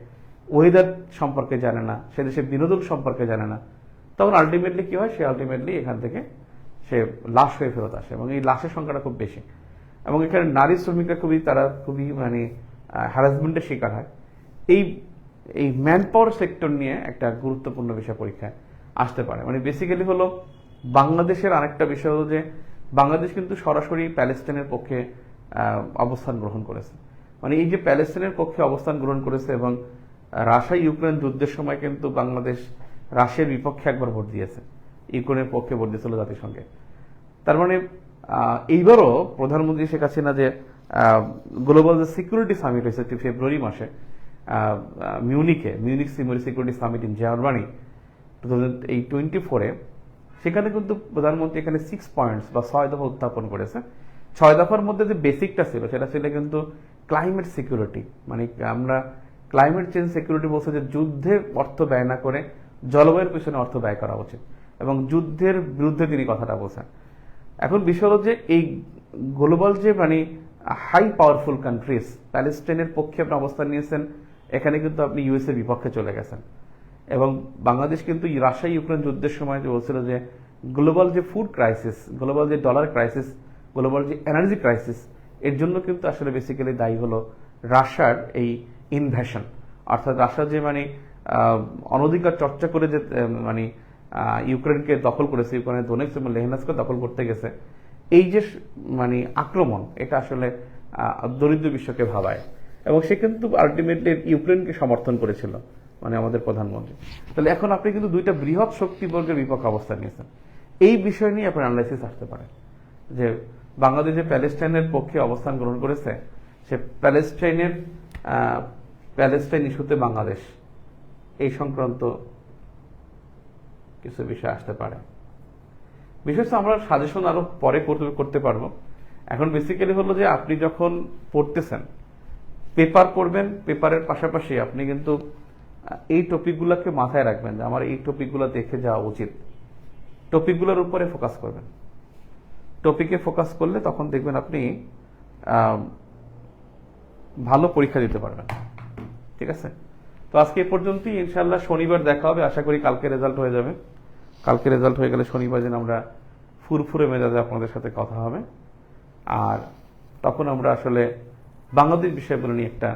ওয়েদার সম্পর্কে জানে না, সে দেশের বিনোদন সম্পর্কে জানে না, তখন আলটিমেটলি কি হয়, সে আলটিমেটলি এখান থেকে সে লাশ হয়ে ফেরত আসে, এবং এই লাশের সংখ্যাটা খুব বেশি, এবং এখানে নারী শ্রমিকরা তারা খুবই মানে হ্যারাসমেন্টের শিকার হয়। এই ম্যান পাওয়ার সেক্টর নিয়ে একটা গুরুত্বপূর্ণ বিষয় পরীক্ষায় আসতে পারে। মানে বেসিক্যালি হলো বাংলাদেশের আরেকটা বিষয় হলো যে বাংলাদেশ কিন্তু সরাসরি প্যালেস্টাইনের পক্ষে অবস্থান গ্রহণ করেছে। মানে এই যে প্যালেস্টাইনের পক্ষে অবস্থান গ্রহণ করেছে, এবং রাশিয়া ইউক্রেন যুদ্ধের সময় কিন্তু বাংলাদেশ রাশিয়ার বিপক্ষে একবার ভোট দিয়েছে, ইউক্রেনের পক্ষে ভোট দিয়েছিল জাতিসংঘে। তার মানে এইবারও প্রধানমন্ত্রী শেখ হাসিনা যে গ্লোবাল যে সিকিউরিটি সামিট হয়েছে ফেব্রুয়ারি মাসে Munich security summit in Germany 2024, সেখানে কিন্তু প্রধানমন্ত্রী এখানে 6 পয়েন্টস বা 6 দফা উত্থাপন করেছে। 6 দফার মধ্যে যে বেসিকটা ছিল সেটা ছিল কিন্তু ক্লাইমেট সিকিউরিটি, মানে আমরা ক্লাইমেট চেঞ্জ সিকিউরিটি বলছে যে যুদ্ধে অর্থ ব্যয় না করে জলবায়ুর পিছনে অর্থ ব্যয় করা উচিত, এবং যুদ্ধের বিরুদ্ধে তিনি কথাটা বলছেন। এখন বিষয় হলো যে এই গ্লোবাল যে মানে হাই পাওয়ারফুল কান্ট্রিজ, প্যালেস্টাইনের পক্ষে আপনি অবস্থান নিয়েছেন, এখানে কিন্তু আপনি ইউএসএ বিপক্ষে চলে গেছেন, এবং বাংলাদেশ কিন্তু রাশিয়া ইউক্রেন যুদ্ধের সময় যে বলছিল যে গ্লোবাল যে ফুড ক্রাইসিস, গ্লোবাল যে ডলার ক্রাইসিস, গ্লোবাল যে এনার্জি ক্রাইসিস, এর জন্য কিন্তু আসলে বেসিক্যালি দায়ী হলো রাশিয়ার এই ইনভেশন, অর্থাৎ রাশিয়া যে মানে অনধিকার চর্চা করে যে মানে ইউক্রেনকে দখল করেছে, ইউক্রেনের দোনেক্স এবং লেহেনাসকে দখল করতে গেছে, এই যে মানে আক্রমণ, এটা আসলে দরিদ্র বিশ্বকে ভাবায়, এবং সে কিন্তু আলটিমেটলি ইউক্রেনকে সমর্থন করেছিল, মানে আমাদের প্রধানমন্ত্রী। তাহলে এখন আপনি কিন্তু দুইটা বৃহৎ শক্তিবর্গের বিপক্ষে অবস্থান নিয়েছেন। এই বিষয় নিয়ে আপনার অ্যানালাইসিস আসতে পারে যে বাংলাদেশ যে প্যালেস্টাইনের পক্ষে অবস্থান গ্রহণ করেছে, সে প্যালেস্টাইন ইস্যুতে বাংলাদেশ, এই সংক্রান্ত কিছু বিষয় আসতে পারে। বিশেষ আমরা সাজেশন আরো পরে করতে পারবো। এখন বেসিক্যালি হলো যে আপনি যখন পড়তেছেন, পেপার পড়বেন, পেপারের পাশাপাশি আপনি কিন্তু এই টপিকগুলোকে মাথায় রাখবেন যে আমার এই টপিকগুলো দেখে যাওয়া উচিত। টপিকগুলোর উপরে ফোকাস করবেন। টপিকে ফোকাস করলে তখন দেখবেন আপনি ভালো পরীক্ষা দিতে পারবেন। ঠিক আছে, তো আজকে এ পর্যন্তই। ইনশাল্লাহ শনিবার দেখা হবে, আশা করি কালকে রেজাল্ট হয়ে যাবে। কালকে রেজাল্ট হয়ে গেলে শনিবার দিন আমরা ফুরফুরে মেজাজে আপনাদের সাথে কথা হবে, আর তখন আমরা আসলে বাংলাদেশ বিষয়গুলো নিয়ে একটা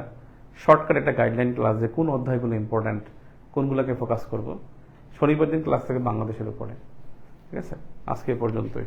শর্টকাট একটা গাইডলাইন ক্লাস, যে কোন অধ্যায়গুলো ইম্পর্ট্যান্ট, কোনগুলোকে ফোকাস করব, শনিবার দিন ক্লাস থেকে বাংলাদেশের উপরে। ঠিক আছে, আজকে এ পর্যন্তই।